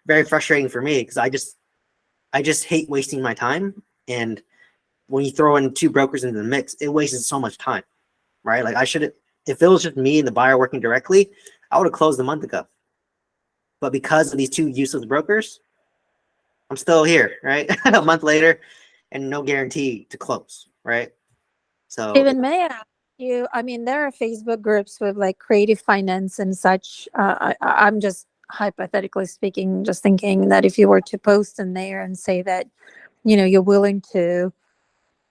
very frustrating for me because I just hate wasting my time. And when you throw in 2 brokers into the mix, it wastes so much time, right? Like if it was just me and the buyer working directly, I would have closed a month ago. But because of these 2 useless brokers, I'm still here, right? A month later, and no guarantee to close, right? So Even may I ask you, I mean, there are Facebook groups with like creative finance and such. I'm just hypothetically speaking, just thinking that if you were to post in there and say that, you're willing to,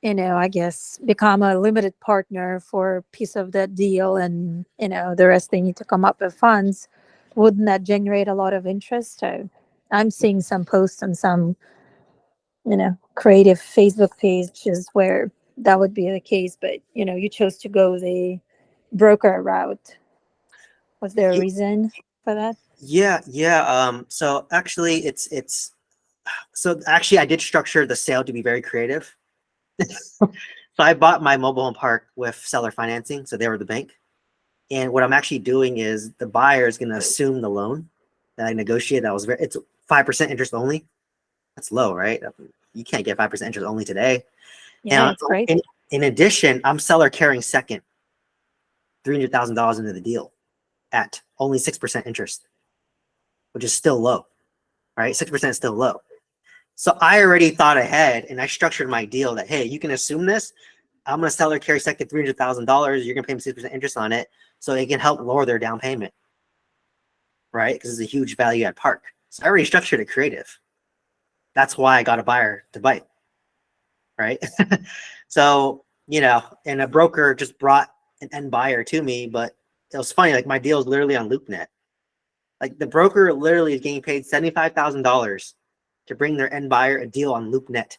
I guess, become a limited partner for a piece of that deal and, the rest they need to come up with funds, wouldn't that generate a lot of interest? I'm seeing some posts on some, creative Facebook pages where that would be the case, but, you chose to go the broker route. Was there a reason for that? yeah. So actually, I did structure the sale to be very creative. So I bought my mobile home park with seller financing, so they were the bank. And what I'm actually doing is the buyer is going to assume the loan that I negotiated. It's 5% interest only. That's low, right? You can't get 5% interest only today. Yeah, And it's great. in addition, I'm seller carrying second $300,000 into the deal at only 6% interest, which is still low, right? 6% is still low. So I already thought ahead and I structured my deal that, hey, you can assume this. I'm going to seller carry second $300,000. You're going to pay me 6% interest on it. So it can help lower their down payment, right? Because it's a huge value add park. So I already structured it creative. That's why I got a buyer to bite, right? So, and a broker just brought an end buyer to me, but it was funny. Like my deal is literally on LoopNet. Like the broker literally is getting paid $75,000 to bring their end buyer a deal on LoopNet.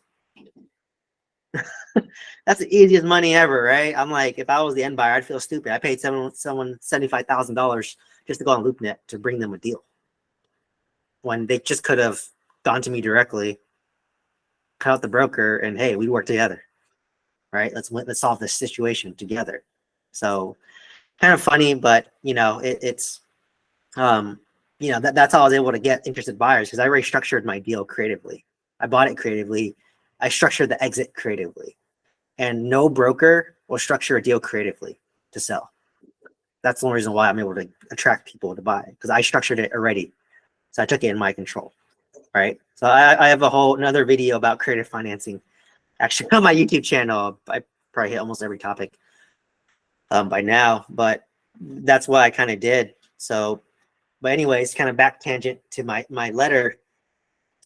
That's the easiest money ever, right? I'm like, if I was the end buyer, I'd feel stupid. I paid someone $75,000 just to go on LoopNet to bring them a deal, when they just could have gone to me directly, cut out the broker, and hey, we work together, right? Let's solve this situation together. So kind of funny, but that's how I was able to get interested buyers, because I already structured my deal creatively. I bought it creatively. I structured the exit creatively, and no broker will structure a deal creatively to sell. That's the only reason why I'm able to attract people to buy, because I structured it already. So I took it in my control, right? So I have another video about creative financing Actually, on my YouTube channel, I probably hit almost every topic by now, but that's what I kind of did. So, but anyways, kind of back tangent to my letter.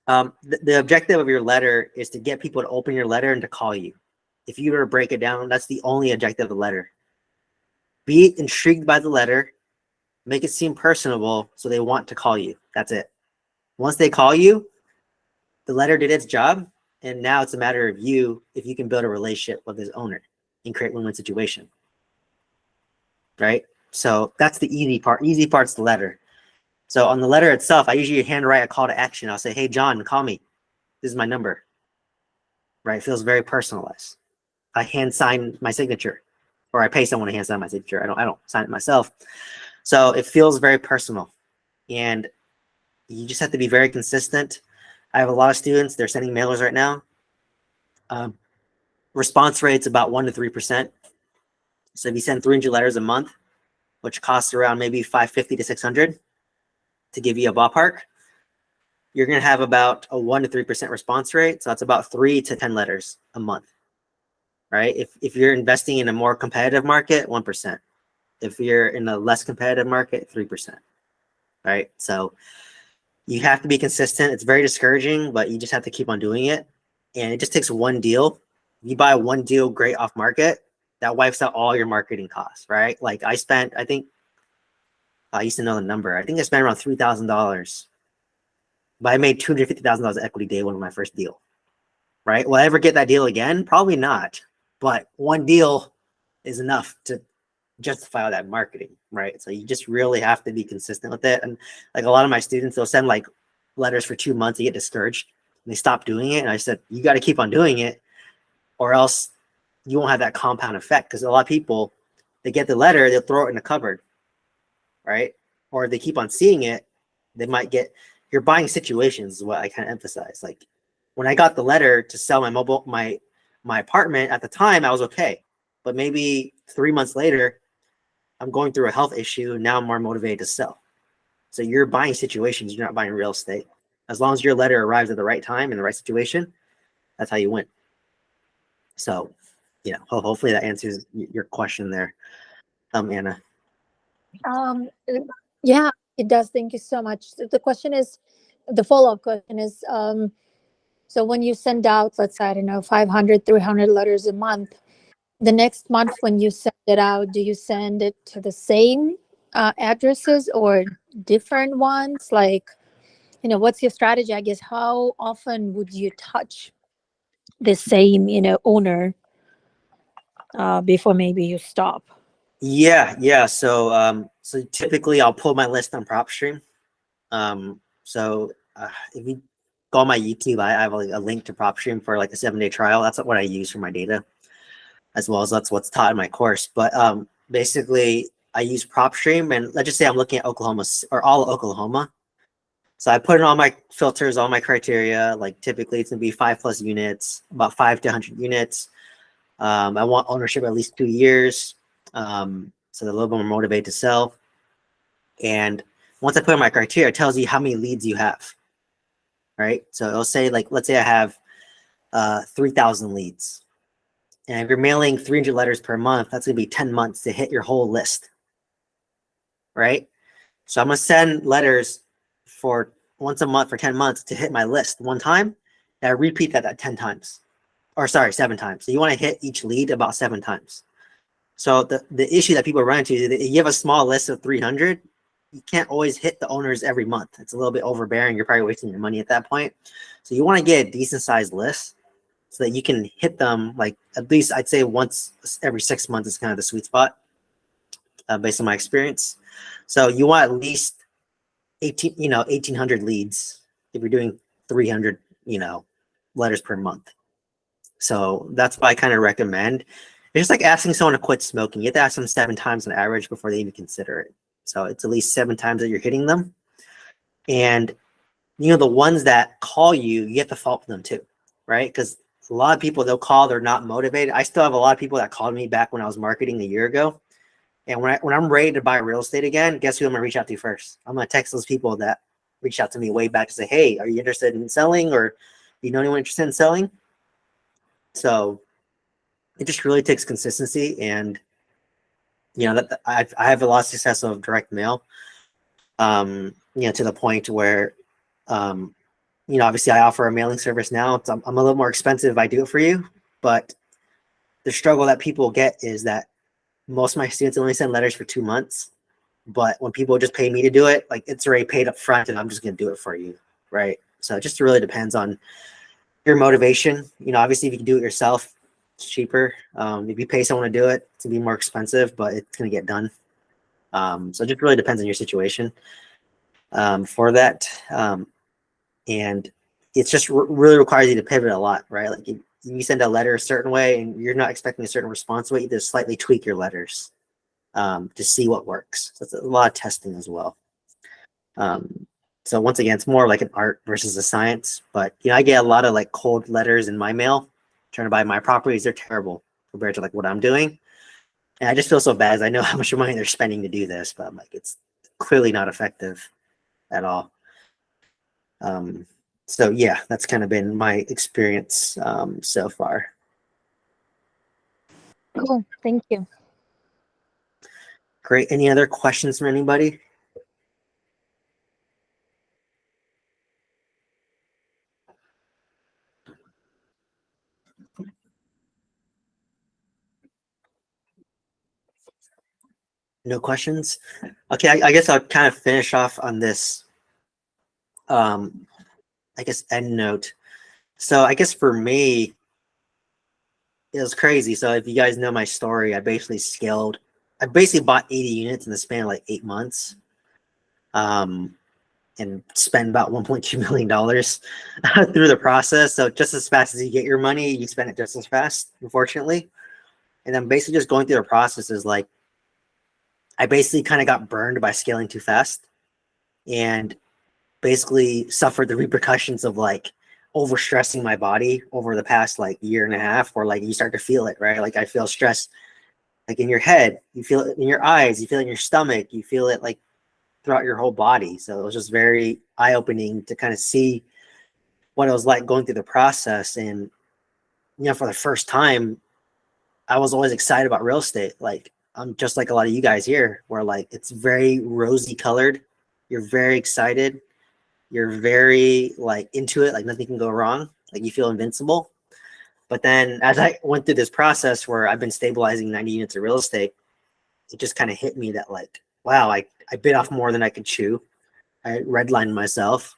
The objective of your letter is to get people to open your letter and to call you. If you were to break it down, that's the only objective of the letter. Be intrigued by the letter, make it seem personable so they want to call you. That's it. Once they call you, the letter did its job, and now it's a matter of you, if you can build a relationship with his owner and create win-win situation. Right? So that's the easy part. Easy part's the letter. So on the letter itself, I usually handwrite a call to action. I'll say, hey, John, call me. This is my number. Right? It feels very personalized. I hand sign my signature, or I pay someone to hand sign my signature. I don't sign it myself. So it feels very personal, and you just have to be very consistent. I have a lot of students, they're sending mailers right now. Response rate's about 1 to 3%. So if you send 300 letters a month, which costs around maybe 550 to 600 to give you a ballpark, you're going to have about a 1 to 3% response rate. So that's about 3 to 10 letters a month, right? If you're investing in a more competitive market, 1%. If you're in a less competitive market, 3%, right? So you have to be consistent. It's very discouraging, but you just have to keep on doing it. And it just takes one deal. You buy one deal great off market, that wipes out all your marketing costs, right? Like I spent, I think, I used to know the number. I think I spent around $3,000, but I made $250,000 equity day one of my first deal, right? Will I ever get that deal again? Probably not. But one deal is enough to justify all that marketing, right? So you just really have to be consistent with it. And like a lot of my students, they'll send like letters for 2 months, they get discouraged and they stop doing it. And I said, you got to keep on doing it, or else you won't have that compound effect. Because a lot of people, they get the letter, they'll throw it in the cupboard, right? Or if they keep on seeing it, they might get, you're buying situations is what I kind of emphasize. Like when I got the letter to sell my apartment at the time, I was okay. But maybe 3 months later, I'm going through a health issue, and now I'm more motivated to sell. So you're buying situations, you're not buying real estate. As long as your letter arrives at the right time in the right situation, that's how you win. So, you know, hopefully that answers your question there, Anna. Yeah, it does. Thank you so much. The question is, the follow-up question is, so when you send out, let's say, I don't know, 500, 300 letters a month, the next month when you send it out, do you send it to the same addresses or different ones? Like, you know, what's your strategy? I guess, how often would you touch the same, you know, owner before maybe you stop? Yeah. So typically I'll pull my list on PropStream. If you go on my YouTube, I have a link to PropStream for like a 7-day trial. That's what I use for my data, as well as that's what's taught in my course. But basically I use PropStream, and let's just say I'm looking at Oklahoma or all of Oklahoma. So I put in all my filters, all my criteria. Like typically it's gonna be 5+ units, about 5 to 100 units. I want ownership at least 2 years. So they're a little bit more motivated to sell. And once I put in my criteria, it tells you how many leads you have, right? So it'll say, like, let's say I have 3,000 leads. And if you're mailing 300 letters per month, that's going to be 10 months to hit your whole list, right? So I'm going to send letters for once a month for 10 months to hit my list one time. And I repeat that 10 times. Or sorry, 7 times. So you want to hit each lead about 7 times. So the issue that people run into is that you have a small list of 300, you can't always hit the owners every month. It's a little bit overbearing. You're probably wasting your money at that point. So you want to get a decent sized list so that you can hit them, like, at least I'd say once every 6 months is kind of the sweet spot based on my experience. So you want at least 1,800 leads if you're doing 300, letters per month. So that's what I kind of recommend. It's just like asking someone to quit smoking. You have to ask them 7 times on average before they even consider it. So it's at least 7 times that you're hitting them. And, the ones that call you, you have to follow up them too, right? Because a lot of people, they'll call, they're not motivated. I still have a lot of people that called me back when I was marketing a year ago. And when I'm ready to buy real estate again, guess who I'm going to reach out to first? I'm going to text those people that reached out to me way back to say, hey, are you interested in selling? Or do you know anyone interested in selling? So it just really takes consistency, and that I have a lot of success of direct mail. To the point where, obviously I offer a mailing service now. I'm a little more expensive if I do it for you, but the struggle that people get is that most of my students only send letters for 2 months. But when people just pay me to do it, like it's already paid up front and I'm just going to do it for you. Right. So it just really depends on your motivation. Obviously if you can do it yourself, it's cheaper. If you pay someone to do it, it's going to be more expensive, but it's going to get done. So it just really depends on your situation for that. And it's just really requires you to pivot a lot, right? Like you send a letter a certain way and you're not expecting a certain response, but you just slightly tweak your letters to see what works. So it's a lot of testing as well. So once again, it's more like an art versus a science, but I get a lot of like cold letters in my mail trying to buy my properties. They're terrible compared to like what I'm doing. And I just feel so bad as I know how much money they're spending to do this, but I'm like, it's clearly not effective at all. So yeah, that's kind of been my experience so far. Cool. Thank you. Great. Any other questions from anybody? No questions? Okay, I guess I'll kind of finish off on this, I guess, end note. So I guess for me, it was crazy. So if you guys know my story, I basically bought 80 units in the span of like 8 months, and spent about $1.2 million through the process. So just as fast as you get your money, you spend it just as fast, unfortunately. And then basically just going through the process is like, I basically kind of got burned by scaling too fast and basically suffered the repercussions of like overstressing my body over the past like year and a half, where like you start to feel it, right? Like I feel stress like in your head, you feel it in your eyes, you feel it in your stomach, you feel it like throughout your whole body. So it was just very eye-opening to kind of see what it was like going through the process. And for the first time, I was always excited about real estate. Like I'm just like a lot of you guys here, where like it's very rosy colored. You're very excited. You're very like into it. Like nothing can go wrong. Like you feel invincible. But then as I went through this process where I've been stabilizing 90 units of real estate, it just kind of hit me that like, wow, I bit off more than I could chew. I redlined myself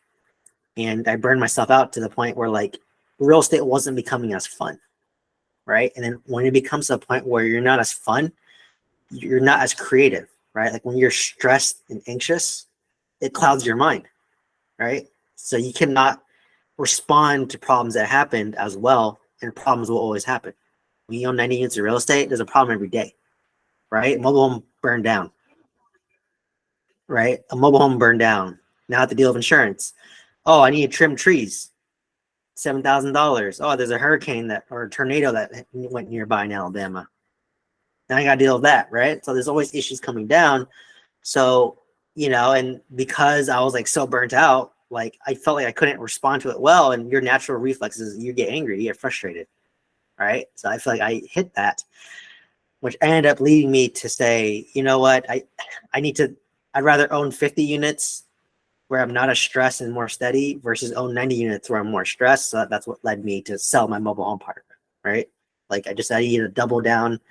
and I burned myself out to the point where like real estate wasn't becoming as fun. Right. And then when it becomes a point where you're not as fun, you're not as creative, right? Like when you're stressed and anxious, it clouds your mind, right? So you cannot respond to problems that happened as well, and problems will always happen. When you own 90 units of real estate, there's a problem every day, right? Mobile home burned down, right? A mobile home burned down. Now I have to deal with insurance. Oh, I need to trim trees. $7,000. Oh, there's a hurricane or a tornado that went nearby in Alabama. Now I got to deal with that, right? So there's always issues coming down. So, and because I was like so burnt out, like I felt like I couldn't respond to it well. And your natural reflexes, you get angry, you get frustrated, right? So I feel like I hit that, which ended up leading me to say, you know what, I'd rather own 50 units where I'm not as stressed and more steady versus own 90 units where I'm more stressed. So that's what led me to sell my mobile home park, right? Like I need to double down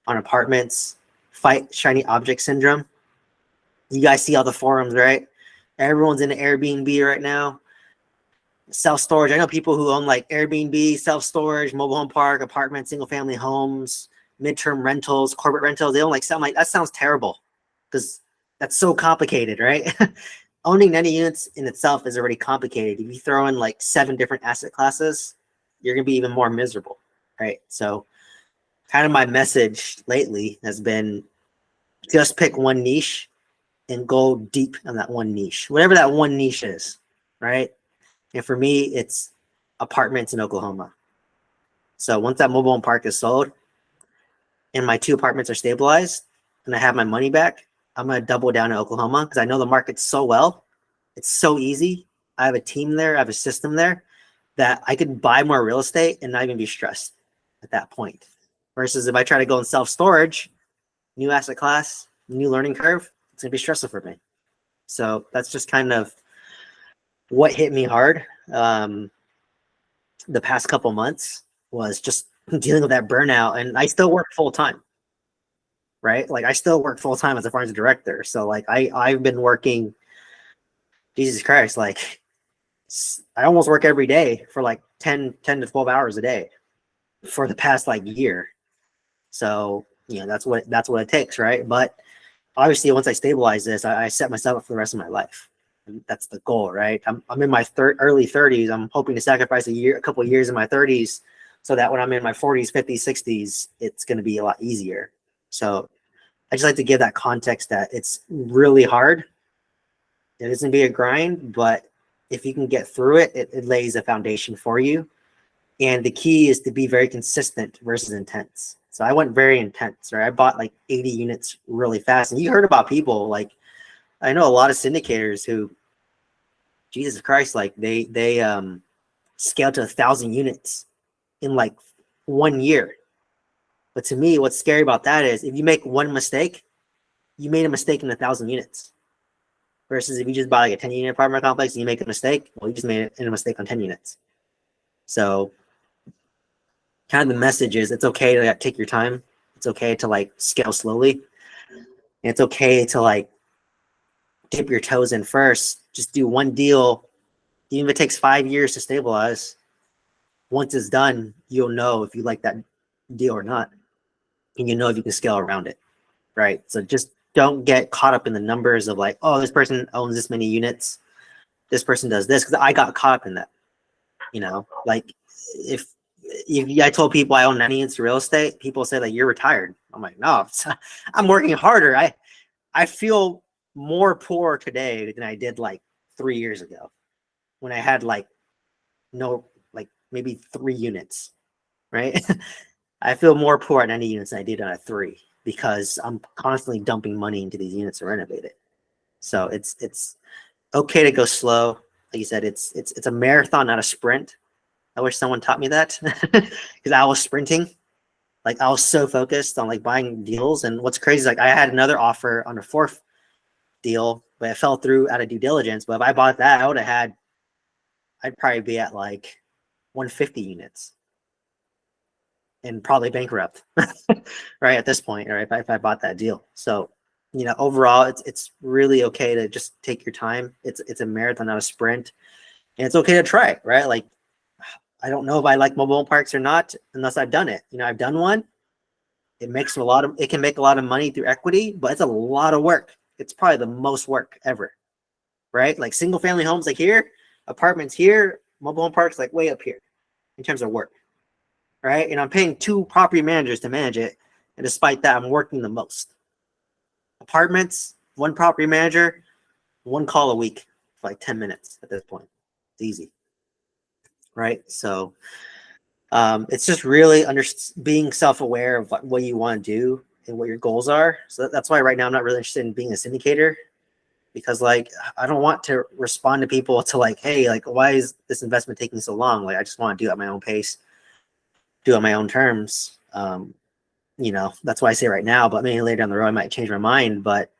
on apartments, fight shiny object syndrome. You guys see all the forums, right? Everyone's in Airbnb right now. Self-storage. I know people who own like Airbnb, self-storage, mobile home park, apartments, single-family homes, midterm rentals, corporate rentals. They don't like sound like that sounds terrible because that's so complicated, right? Owning 90 units in itself is already complicated. If you throw in like 7 different asset classes, you're gonna be even more miserable, right? So kind of my message lately has been just pick one niche and go deep on that one niche, whatever that one niche is, right? And for me, it's apartments in Oklahoma. So once that mobile home park is sold and my 2 apartments are stabilized and I have my money back, I'm going to double down in Oklahoma because I know the market so well. It's so easy. I have a team there. I have a system there that I could buy more real estate and not even be stressed. at that point. Versus if I try to go in self-storage, new asset class, new learning curve, it's gonna be stressful for me. So that's just kind of what hit me hard the past couple months, was just dealing with that burnout. And I still work full time, right? Like I still work full time as a finance director. So like I've been working, Jesus Christ, like I almost work every day for like 10 to 12 hours a day for the past like year. So, you know, that's what it takes, right? But obviously once I stabilize this, I set myself up for the rest of my life. And that's the goal, right? I'm in my early 30s. I'm hoping to sacrifice a couple of years in my 30s so that when I'm in my 40s, 50s, 60s, it's going to be a lot easier. So I just like to give that context that it's really hard. It isn't be a grind, but if you can get through it, it lays a foundation for you. And the key is to be very consistent versus intense. So I went very intense, right? I bought like 80 units really fast. And you heard about people like, I know a lot of syndicators who, Jesus Christ, like they scaled to 1,000 units in like 1 year. But to me, what's scary about that is if you make one mistake, you made a mistake in 1,000 units. Versus if you just buy like a 10-unit apartment complex and you make a mistake, well, you just made a mistake on 10 units. So kind of the message is it's okay to like, take your time. It's okay to like scale slowly. And it's okay to like dip your toes in first. Just do one deal. Even if it takes 5 years to stabilize, once it's done, you'll know if you like that deal or not. And you know if you can scale around it, right? So just don't get caught up in the numbers of like, oh, this person owns this many units. This person does this. Because I got caught up in that. You know, like if I told people I own 90 units of real estate, people say like, you're retired. I'm like, no, I'm working harder. I feel more poor today than I did like 3 years ago when I had like maybe 3 units, right? I feel more poor at 90 units than I did on a 3 because I'm constantly dumping money into these units to renovate it. So it's okay to go slow. Like you said, it's a marathon, not a sprint. I wish someone taught me that because I was sprinting. Like I was so focused on like buying deals. And what's crazy is like I had another offer on a 4th deal, but it fell through out of due diligence. But if I bought that, I'd probably be at like 150 units and probably bankrupt, right? At this point, right? If I bought that deal. So, you know, overall, it's really okay to just take your time. It's a marathon, not a sprint. And it's okay to try, right? Like, I don't know if I like mobile home parks or not unless I've done it. You know, I've done one. It can make a lot of money through equity, but it's a lot of work. It's probably the most work ever, right? Like single family homes like here, apartments here, mobile home parks like way up here in terms of work, right? And I'm paying 2 property managers to manage it. And despite that, I'm working the most. Apartments, 1 property manager, 1 call a week for like 10 minutes at this point. It's easy, right? So it's just really being self-aware of what you want to do and what your goals are. So that's why right now I'm not really interested in being a syndicator, because like I don't want to respond to people to like, hey, like why is this investment taking so long? Like I just want to do it at my own pace, do it on my own terms. You know, that's why I say right now, but maybe later down the road I might change my mind. But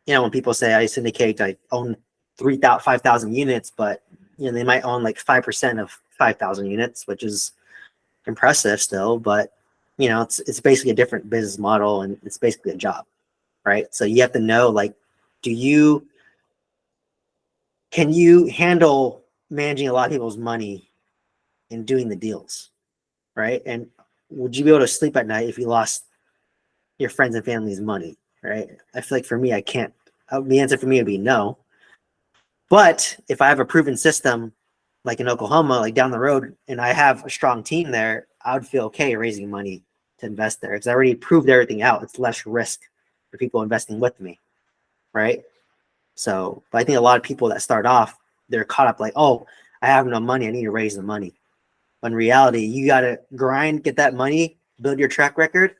you know, when people say I syndicate, I own 5,000 units, but you know, they might own like 5% of 5,000 units, which is impressive still, but you know, it's basically a different business model and it's basically a job, right? So you have to know, like, can you handle managing a lot of people's money and doing the deals, right? And would you be able to sleep at night if you lost your friends and family's money, right? I feel like for me, I can't. The answer for me would be no. But if I have a proven system, like in Oklahoma, like down the road, and I have a strong team there, I would feel okay raising money to invest there because I already proved everything out. It's less risk for people investing with me, right? So, but I think a lot of people that start off, they're caught up like, oh, I have no money, I need to raise the money. But in reality, you got to grind, get that money, build your track record,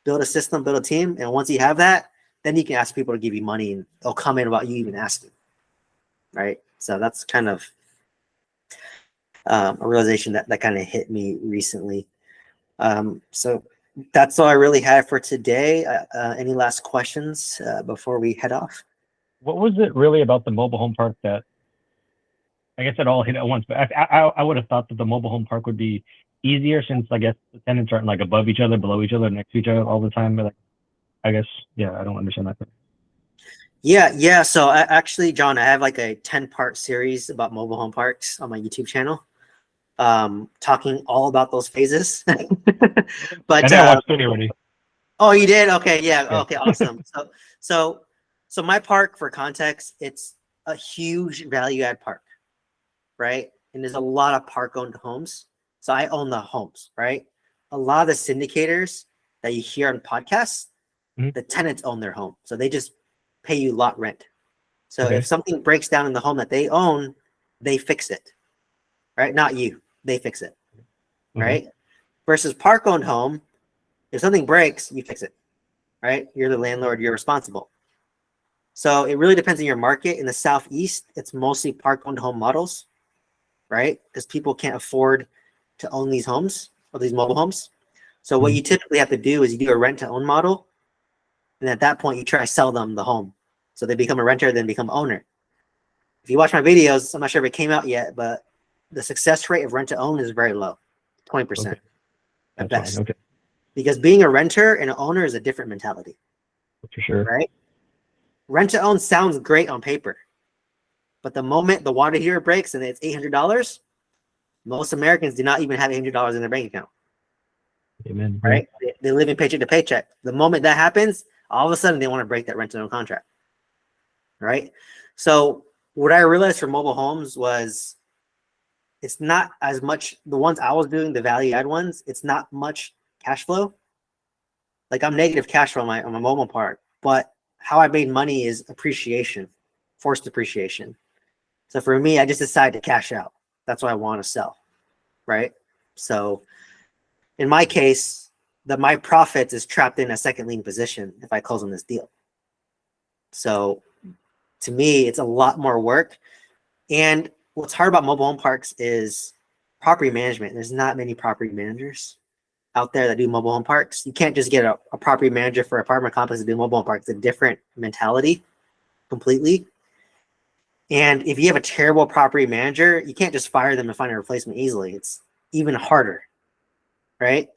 build a system, build a team. And once you have that, then you can ask people to give you money and they'll comment about you even asking, right? So that's kind of a realization that kind of hit me recently. So that's all I really had for today. Any last questions before we head off? What was it really about the mobile home park that, I guess it all hit at once, but I would have thought that the mobile home park would be easier since I guess the tenants aren't like above each other, below each other, next to each other all the time. But like, I guess, yeah, I don't understand that. Yeah. So actually, John, I have like a 10-part series about mobile home parks on my YouTube channel, talking all about those phases. I But think I watched it already. oh, you did? Okay, yeah. Yeah. Okay, awesome. So my park, for context, it's a huge value add park, right? And there's a lot of park owned homes. So I own the homes, right? A lot of the syndicators that you hear on podcasts, Mhm. the tenants own their home. So they just pay you lot rent. So Okay. if something breaks down in the home that they own, they fix it, right? Not you, they fix it, Okay. right? Versus park owned home, if something breaks, you fix it, right? You're the landlord, you're responsible. So it really depends on your market. In the Southeast, it's mostly park owned home models, right? Because people can't afford to own these homes or these mobile homes. So what you typically have to do is you do a rent to own model. And at that point, you try to sell them the home. So they become a renter, then become owner. If you watch my videos, I'm not sure if it came out yet, but the success rate of rent to own is very low, 20% Okay. at That's best. fine. Okay. Because being a renter and an owner is a different mentality, For sure. right? Rent to own sounds great on paper, but the moment the water heater breaks and it's $800, most Americans do not even have $800 in their bank account, Amen. right? They live in paycheck to paycheck. The moment that happens, all of a sudden they want to break that rent to own contract, right? So what I realized for mobile homes was it's not as much, the ones I was doing, the value add ones, it's not much cash flow. Like I'm negative cash flow on my mobile park, but how I made money is appreciation, forced appreciation. So for me, I just decided to cash out. That's what I want to sell, right? So in my case, my profits is trapped in a second lien position if I close on this deal. So to me, it's a lot more work. And what's hard about mobile home parks is property management. There's not many property managers out there that do mobile home parks. You can't just get a property manager for apartment complex to do mobile home parks. It's a different mentality completely. And if you have a terrible property manager, you can't just fire them and find a replacement easily. It's even harder, right?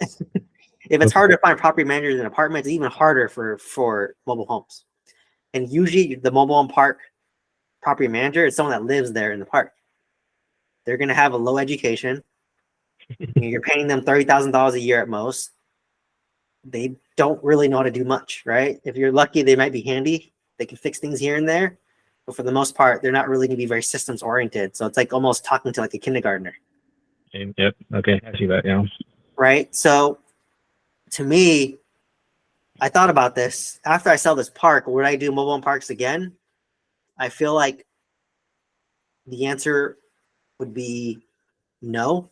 If it's harder to find property managers in apartments, it's even harder for mobile homes. And usually the mobile home park property manager is someone that lives there in the park. They're going to have a low education. You're paying them $30,000 a year at most. They don't really know how to do much, right? If you're lucky, they might be handy. They can fix things here and there. But for the most part, they're not really going to be very systems oriented. So it's like almost talking to like a kindergartner. Yep. Okay. I see that. Yeah. Right. So to me, I thought about this. After I sell this park, would I do mobile home parks again? I feel like the answer would be no.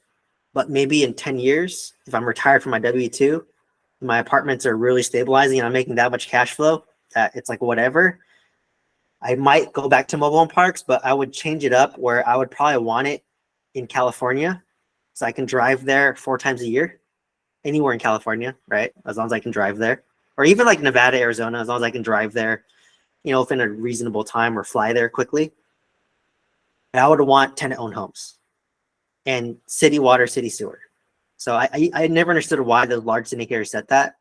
But maybe in 10 years, if I'm retired from my W-2, my apartments are really stabilizing and I'm making that much cash flow that it's like whatever, I might go back to mobile home parks, but I would change it up where I would probably want it in California so I can drive there 4 times a year, anywhere in California, right? As long as I can drive there, or even like Nevada, Arizona, as long as I can drive there, within a reasonable time or fly there quickly. And I would want tenant-owned homes and city water, city sewer. So I never understood why the large syndicators said that.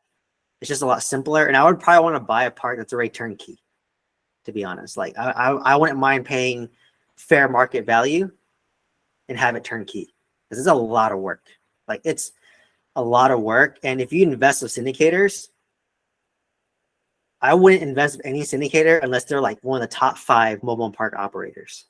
It's just a lot simpler. And I would probably want to buy a park that's already turnkey, to be honest. Like I wouldn't mind paying fair market value and have it turnkey. This is a lot of work. Like it's a lot of work. And if you invest with syndicators, I wouldn't invest with any syndicator unless they're like one of the top 5 mobile home park operators.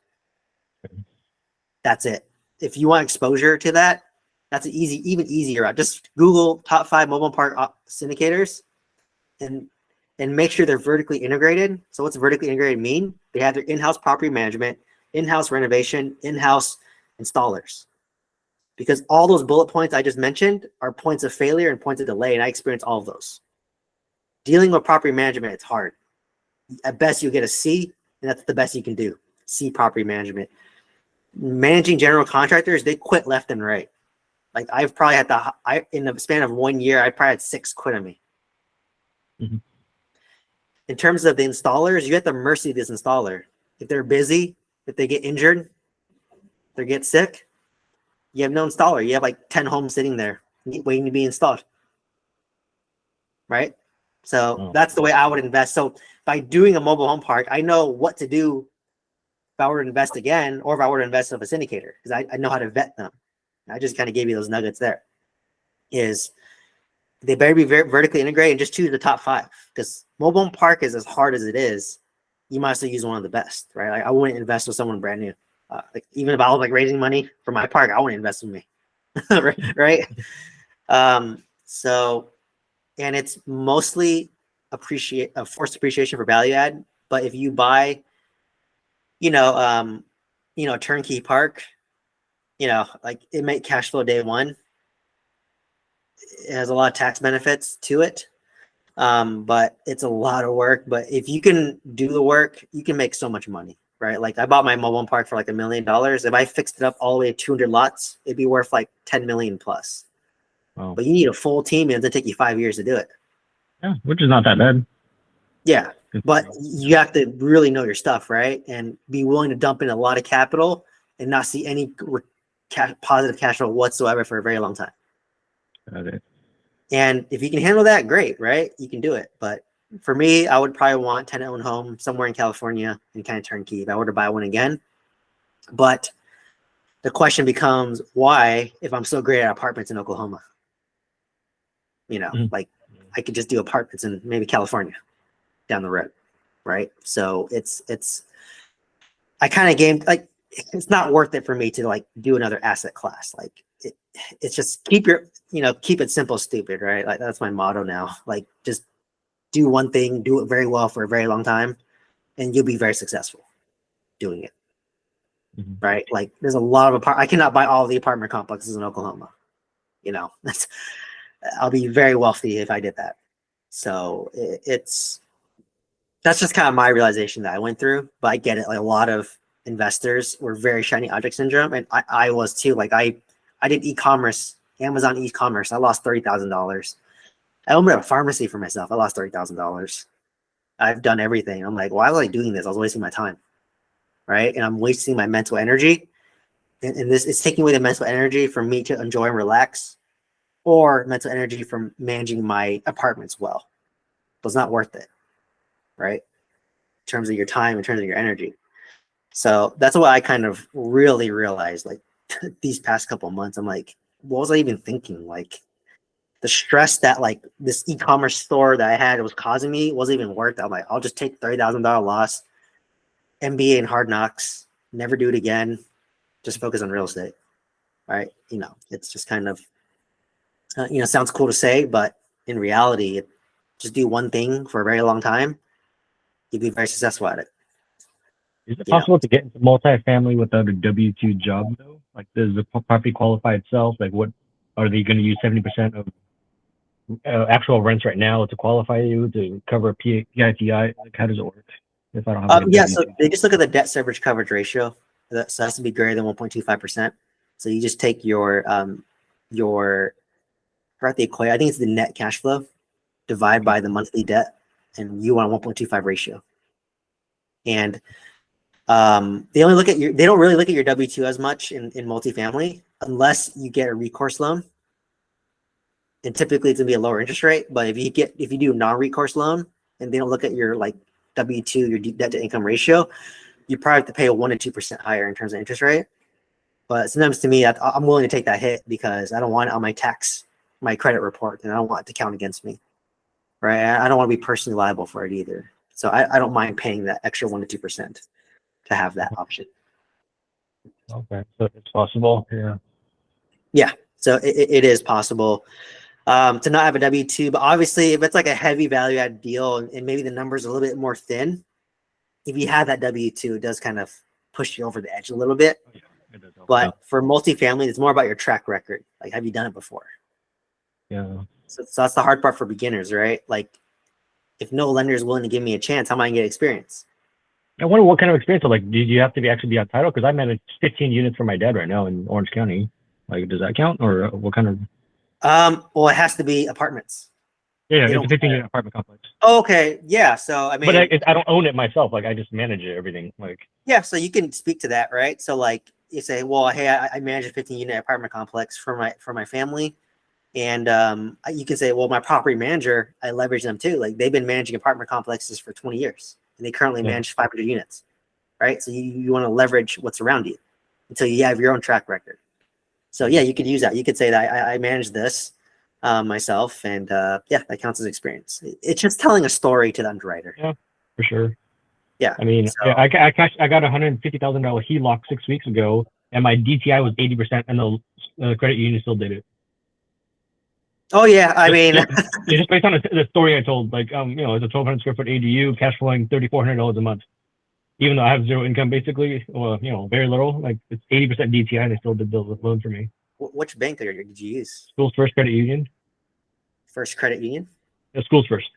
That's it. If you want exposure to that, that's an even easier route. Just Google top 5 mobile park syndicators and make sure they're vertically integrated. So what's vertically integrated mean? They have their in-house property management, in-house renovation, in-house installers. Because all those bullet points I just mentioned are points of failure and points of delay, and I experience all of those. Dealing with property management, it's hard. At best, you get a C, and that's the best you can do. C property management. Managing general contractors, they quit left and right. Like I've probably had in the span of 1 year, I probably had 6 quit on me. Mhm. In terms of the installers, you have the mercy of this installer. If they're busy, if they get injured, they get sick, you have no installer. You have like 10 homes sitting there waiting to be installed. Right? So that's the way I would invest. So by doing a mobile home park, I know what to do if I were to invest again, or if I were to invest in a syndicator, because I know how to vet them. I just kind of gave you those nuggets there. Is they better be very vertically integrated and just choose the top 5, because mobile home park is as hard as it is. You might as well use one of the best, right? Like I wouldn't invest with someone brand new. Like even if I was like raising money for my park, I wouldn't invest with me, right? So, and it's mostly a forced appreciation for value add. But if you buy, a turnkey park, like it might cash flow day one. It has a lot of tax benefits to it. But it's a lot of work. But if you can do the work, you can make so much money, right? Like I bought my mobile home park for like $1 million. If I fixed it up all the way to 200 lots, it'd be worth like 10 million plus. Wow. But you need a full team, and it's gonna take you 5 years to do it. Yeah, which is not that bad. Yeah, but you have to really know your stuff, right? And be willing to dump in a lot of capital and not see any positive cash flow whatsoever for a very long time. Got it. And if you can handle that, great, right? You can do it. But for me, I would probably want tenant-owned home somewhere in California and kind of turnkey if I were to buy one again. But the question becomes, why, if I'm so great at apartments in Oklahoma? Like I could just do apartments in maybe California down the road, right? So I kind of gamed, like, it's not worth it for me to like do another asset class. Like it's just keep it simple, stupid, right? Like that's my motto now. Like just do one thing, do it very well for a very long time, and you'll be very successful doing it. Mhm. Right? Like there's a lot of I cannot buy all the apartment complexes in Oklahoma. I'll be very wealthy if I did that. So that's just kind of my realization that I went through. But I get it. Like a lot of investors were very shiny object syndrome, and I was too. Like I did e-commerce, Amazon e-commerce. I lost $30,000. I opened up a pharmacy for myself. I lost $30,000. I've done everything. I'm like, why was I doing this? I was wasting my time, right? And I'm wasting my mental energy. And this is taking away the mental energy for me to enjoy and relax, or mental energy from managing my apartments well. So it's not worth it, right? In terms of your time, in terms of your energy. So that's what I kind of really realized, like these past couple of months. I'm like, what was I even thinking? Like the stress that like this e-commerce store that I had was causing me wasn't even worth it. I'm like, I'll just take $30,000 loss, MBA and hard knocks, never do it again, just focus on real estate, right? It's just kind of, sounds cool to say, but in reality, just do one thing for a very long time, you'll be very successful at it. Is it possible to get into multifamily without a W-2 job though? Like, does the property qualify itself? Like, what are they going to use 70% of actual rents right now to qualify you to cover PITI? Like, how does it work? If I don't have Yeah, so they just look at the debt service coverage ratio. So it has to be greater than 1.25%. So you just take your throughout the equation, I think it's the net cash flow, divide by the monthly debt, and you want a 1.25 ratio. And they don't really look at your W-2 as much in multifamily unless you get a recourse loan. And typically it's gonna be a lower interest rate. But if you do a non-recourse loan and they don't look at your like W-2, your debt to income ratio, you probably have to pay a 1 to 2% higher in terms of interest rate. But sometimes to me, I'm willing to take that hit because I don't want it on my credit report, and I don't want it to count against me, right? I don't want to be personally liable for it either. So I don't mind paying that extra 1 to 2% to have that option. Okay, so it's possible. Yeah, so it is possible to not have a W-2, but obviously if it's like a heavy value add deal and maybe the numbers are a little bit more thin, if you have that W-2, it does kind of push you over the edge a little bit. But for multifamily, it's more about your track record. Like, have you done it before? Yeah. So that's the hard part for beginners, right? Like, if no lender is willing to give me a chance, how am I gonna get experience? I wonder what kind of experience. Like, did you have to actually be on title? Because I manage 15 units for my dad right now in Orange County. Like, does that count, or what kind of? Well, it has to be apartments. Yeah, They it's don't a 15-unit apartment complex. Oh, okay. Yeah. So, I But mean, I don't own it myself. Like, I just manage it, everything. Like, yeah. So you can speak to that, right? So, like, you say, well, hey, I manage a 15-unit apartment complex for my family, and you can say, well, my property manager, I leverage them too. Like, they've been managing apartment complexes for 20 years, and they currently Yeah. manage 500 units, right? So you want to leverage what's around you until you have your own track record. So yeah, you could use that. You could say that I manage this myself, and yeah, that counts as experience. It's just telling a story to the underwriter. yeah, for sure. Yeah. I mean, So, yeah, I got $150,000 HELOC 6 weeks ago, and my DTI was 80%, and the credit union still did it. oh yeah, I mean, Just based on the story I told, like, you know, it's a 1,200 square foot ADU, cash flowing $3,400 a month. Even though I have zero income, basically, well, you know, very little. Like, it's 80% DTI, and they still did the loan for me. which bank did you use? Schools First Credit Union. First Credit Union? Schools First.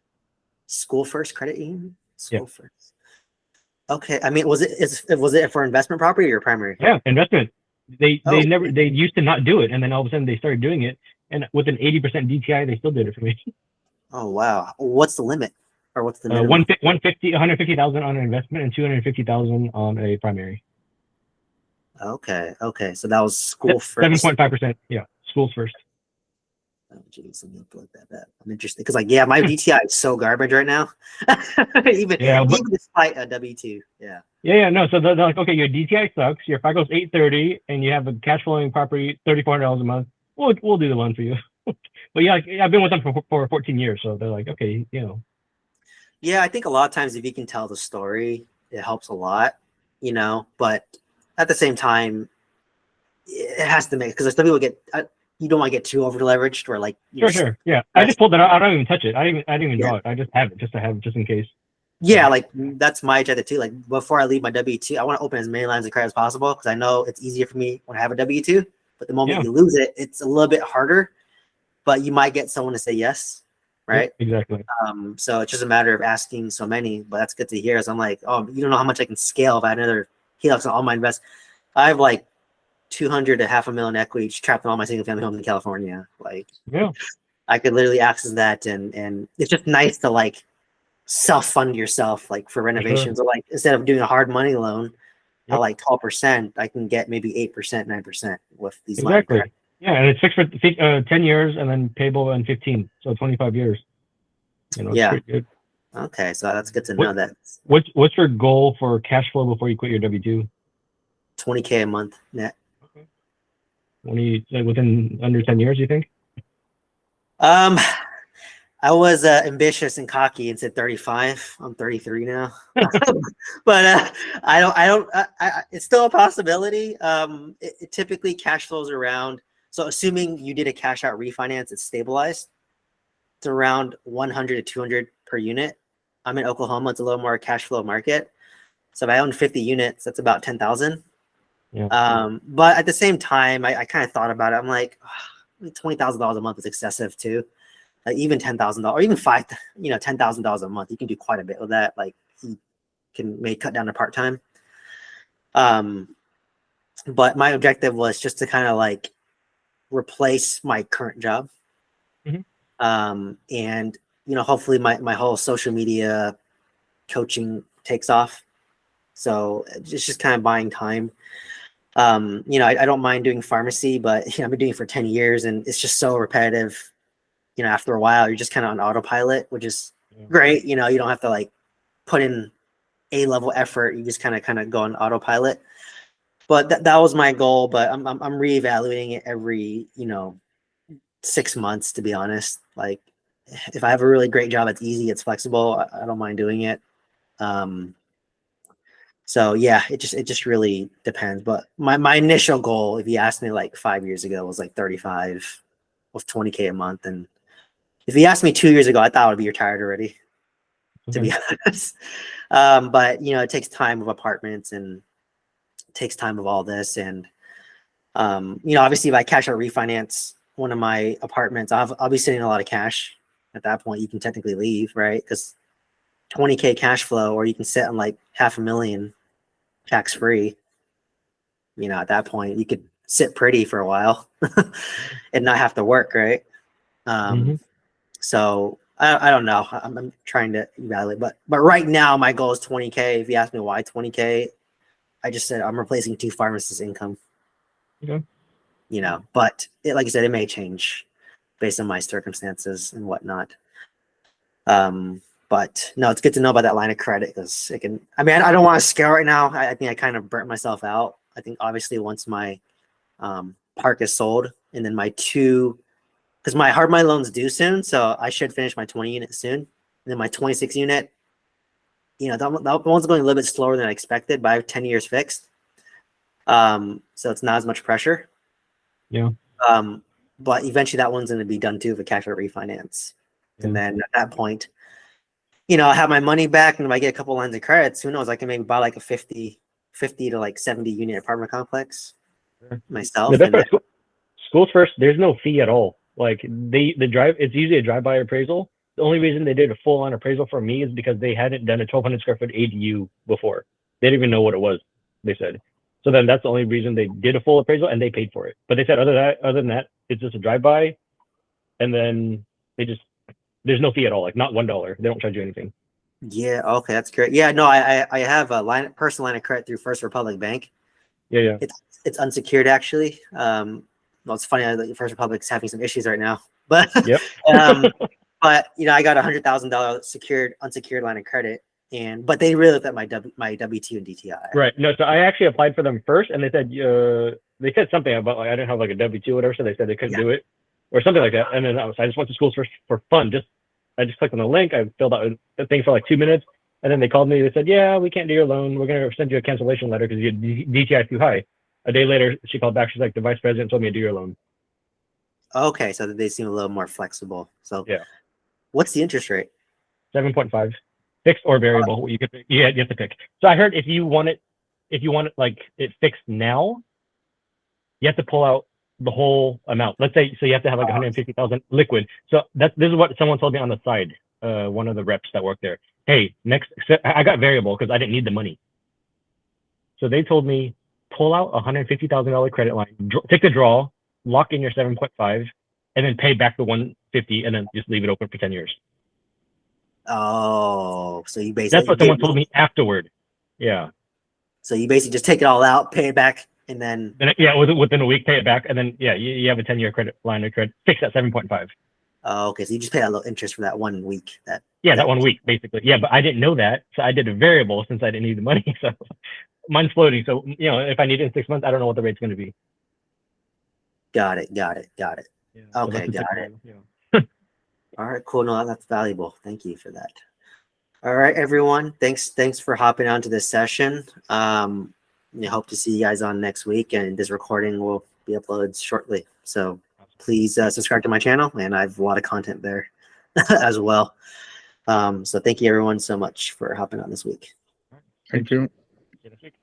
School First Credit Union? Yeah. School First. Okay. I mean, was it for investment property or primary? Yeah, investment. They Oh. they used to not do it, and then all of a sudden they started doing it, and with an 80% DTI, they still did it for me. Oh wow. What's the limit, or what's the minimum? 150,000 on an investment and 250,000 on a primary. Okay. Okay. So that was School First. 7.5%. Yeah, Schools First. Oh, geez, let me look that up. I'm interested because, like, yeah, my DTI is so garbage right now. even Yeah, but- even despite a W-2. Yeah. Yeah, no. So they're like, okay, your DTI sucks. Your FICO's 830, and you have a cash flowing property $3,400 a month. We'll do the loan for you. But yeah, I've been with them for 14 years, so they're like, okay, you know. Yeah, I think a lot of times if you can tell the story, it helps a lot, you know. But at the same time, it has to make because some people get you don't want to get too over leveraged or like Sure. Yeah, I just pulled it out. I don't even touch it. I didn't even draw it. I just have it just to have it, just in case. Yeah, like that's my agenda too. Like before I leave my W-2, I want to open as many lines of credit as possible because I know it's easier for me when I have a W-2. But the moment you lose it, it's a little bit harder. But you might get someone to say yes, right? Yep, exactly. So it's just a matter of asking so many. But that's good to hear. So I'm like, oh, you don't know how much I can scale if I had another HELOCs on all my invest. I have like 200 to $500,000 equity trapped in all my single family homes in California. Like, Yeah, I could literally access that, and it's just nice to like self-fund yourself, like for renovations, or like instead of doing a hard money loan at like 12%, I can get maybe 8%, 9% with these exactly. Yeah, and it's fixed for 10 years and then payable in 15, so 25 years. You know, it's pretty good. Okay, so that's good to know that. What's your goal for cash flow before you quit your W-2? $20K a month net. Okay. When you within under 10 years, you think? I was ambitious and cocky and said 35. I'm 33 now, but it's still a possibility. It typically cash flows around. So assuming you did a cash out refinance, it's stabilized. It's around 100 to 200 per unit. I'm in Oklahoma. It's a little more cash flow market. So if I own 50 units, that's about 10,000. Yeah. But at the same time, I kind of thought about it. I'm like, $20,000 a month is excessive too. Like even $10,000 or even $10,000 a month, you can do quite a bit with that. Like you can cut down to part-time. But my objective was just to kind of like replace my current job. Mm-hmm. And hopefully my whole social media coaching takes off. So it's just kind of buying time. I don't mind doing pharmacy, but I've been doing it for 10 years and it's just so repetitive. After a while, you're just kind of on autopilot, which is great. You don't have to like put in A-level effort. You just kind of go on autopilot. But that was my goal. But I'm reevaluating it every 6 months, to be honest. Like if I have a really great job, it's easy, it's flexible. I don't mind doing it. So yeah, it just really depends. But my initial goal, if you asked me like 5 years ago, was like 35 with $20K a month. And if you asked me 2 years ago, I thought I would be retired already, to be honest. But it takes time of apartments and it takes time of all this. And obviously if I cash out refinance one of my apartments, I'll be sitting a lot of cash. At that point, you can technically leave, right? Because 20K cash flow, or you can sit on like $500,000 tax free. At that point, you could sit pretty for a while and not have to work, right? Mhm. So I don't know. I'm trying to evaluate, but right now my goal is 20K. If you ask me why 20K, I just said I'm replacing 2 pharmacists' income. Okay. You know, but like you said, it may change based on my circumstances and whatnot. But no, it's good to know about that line of credit because it can. I mean, I don't want to scale right now. I think I kind of burnt myself out. I think obviously once my park is sold, and then my 2, because my hard money loan's due soon, so I should finish my 20 unit soon, and then my 26 unit. You know, that one's going a little bit slower than I expected, but I have 10 years fixed. So it's not as much pressure. Yeah. But eventually that one's going to be done too if a cash out refinance. Yeah. And then at that point, you know, I have my money back, and if I get a couple lines of credits, who knows? I can maybe buy like a 50 to like 70 unit apartment complex myself. The best And then, part, schools first. There's no fee at all. Like the drive. It's usually a drive-by appraisal. The only reason they did a full-on appraisal for me is because they hadn't done a 1,200 square foot ADU before. They didn't even know what it was. They said. So then that's the only reason they did a full appraisal, and they paid for it. But they said other than that, it's just a drive-by, and then there's no fee at all. Like not $1. They don't charge you anything. yeah, okay, that's great. Yeah, no, I have a personal line of credit through First Republic Bank. Yeah. It's unsecured actually. Well, it's funny that First Republic's having some issues right now, but Yep. but you know, I got $100,000 unsecured line of credit, but they really looked at my W2 and DTI. Right. No, so I actually applied for them first, and they said something about like I didn't have like a W2 or whatever, so they said they couldn't do it or something like that. And then I just went to schools for fun. I just clicked on the link. I filled out the thing for like 2 minutes, and then they called me. They said, "Yeah, we can't do your loan. We're gonna send you a cancellation letter because your DTI is too high." A day later, she called back. She's like, "The vice president told me to do your loan." Okay, so they seem a little more flexible. So yeah, what's the interest rate? 7.5, fixed or variable. You have to pick. So I heard if you want it like it fixed now, you have to pull out the whole amount. Let's say so you have to have like 150,000 liquid. So this is what someone told me on the side. One of the reps that worked there. Hey, so I got variable because I didn't need the money. So they told me pull out $150,000 credit line, take the draw, lock in your 7.5, and then pay back the 150, and then just leave it open for 10 years. Oh, so you basically that's what someone told me afterward. Yeah. So you basically just take it all out, pay it back, and then within a week, pay it back, and then you have a 10-year credit line of credit, fix at 7.5. Oh, okay. So you just pay that little interest for that 1 week. That 1 week basically. Yeah, but I didn't know that, so I did a variable since I didn't need the money. So mine's floating. So if I need it in 6 months, I don't know what the rate's going to be. Got it. Yeah, Okay, got it. All right, cool. No, that's valuable. Thank you for that. All right, everyone. Thanks for hopping onto this session. I hope to see you guys on next week, and this recording will be uploaded shortly. So please subscribe to my channel, and I have a lot of content there as well. So thank you everyone so much for hopping on this week. Thank you. See you next week.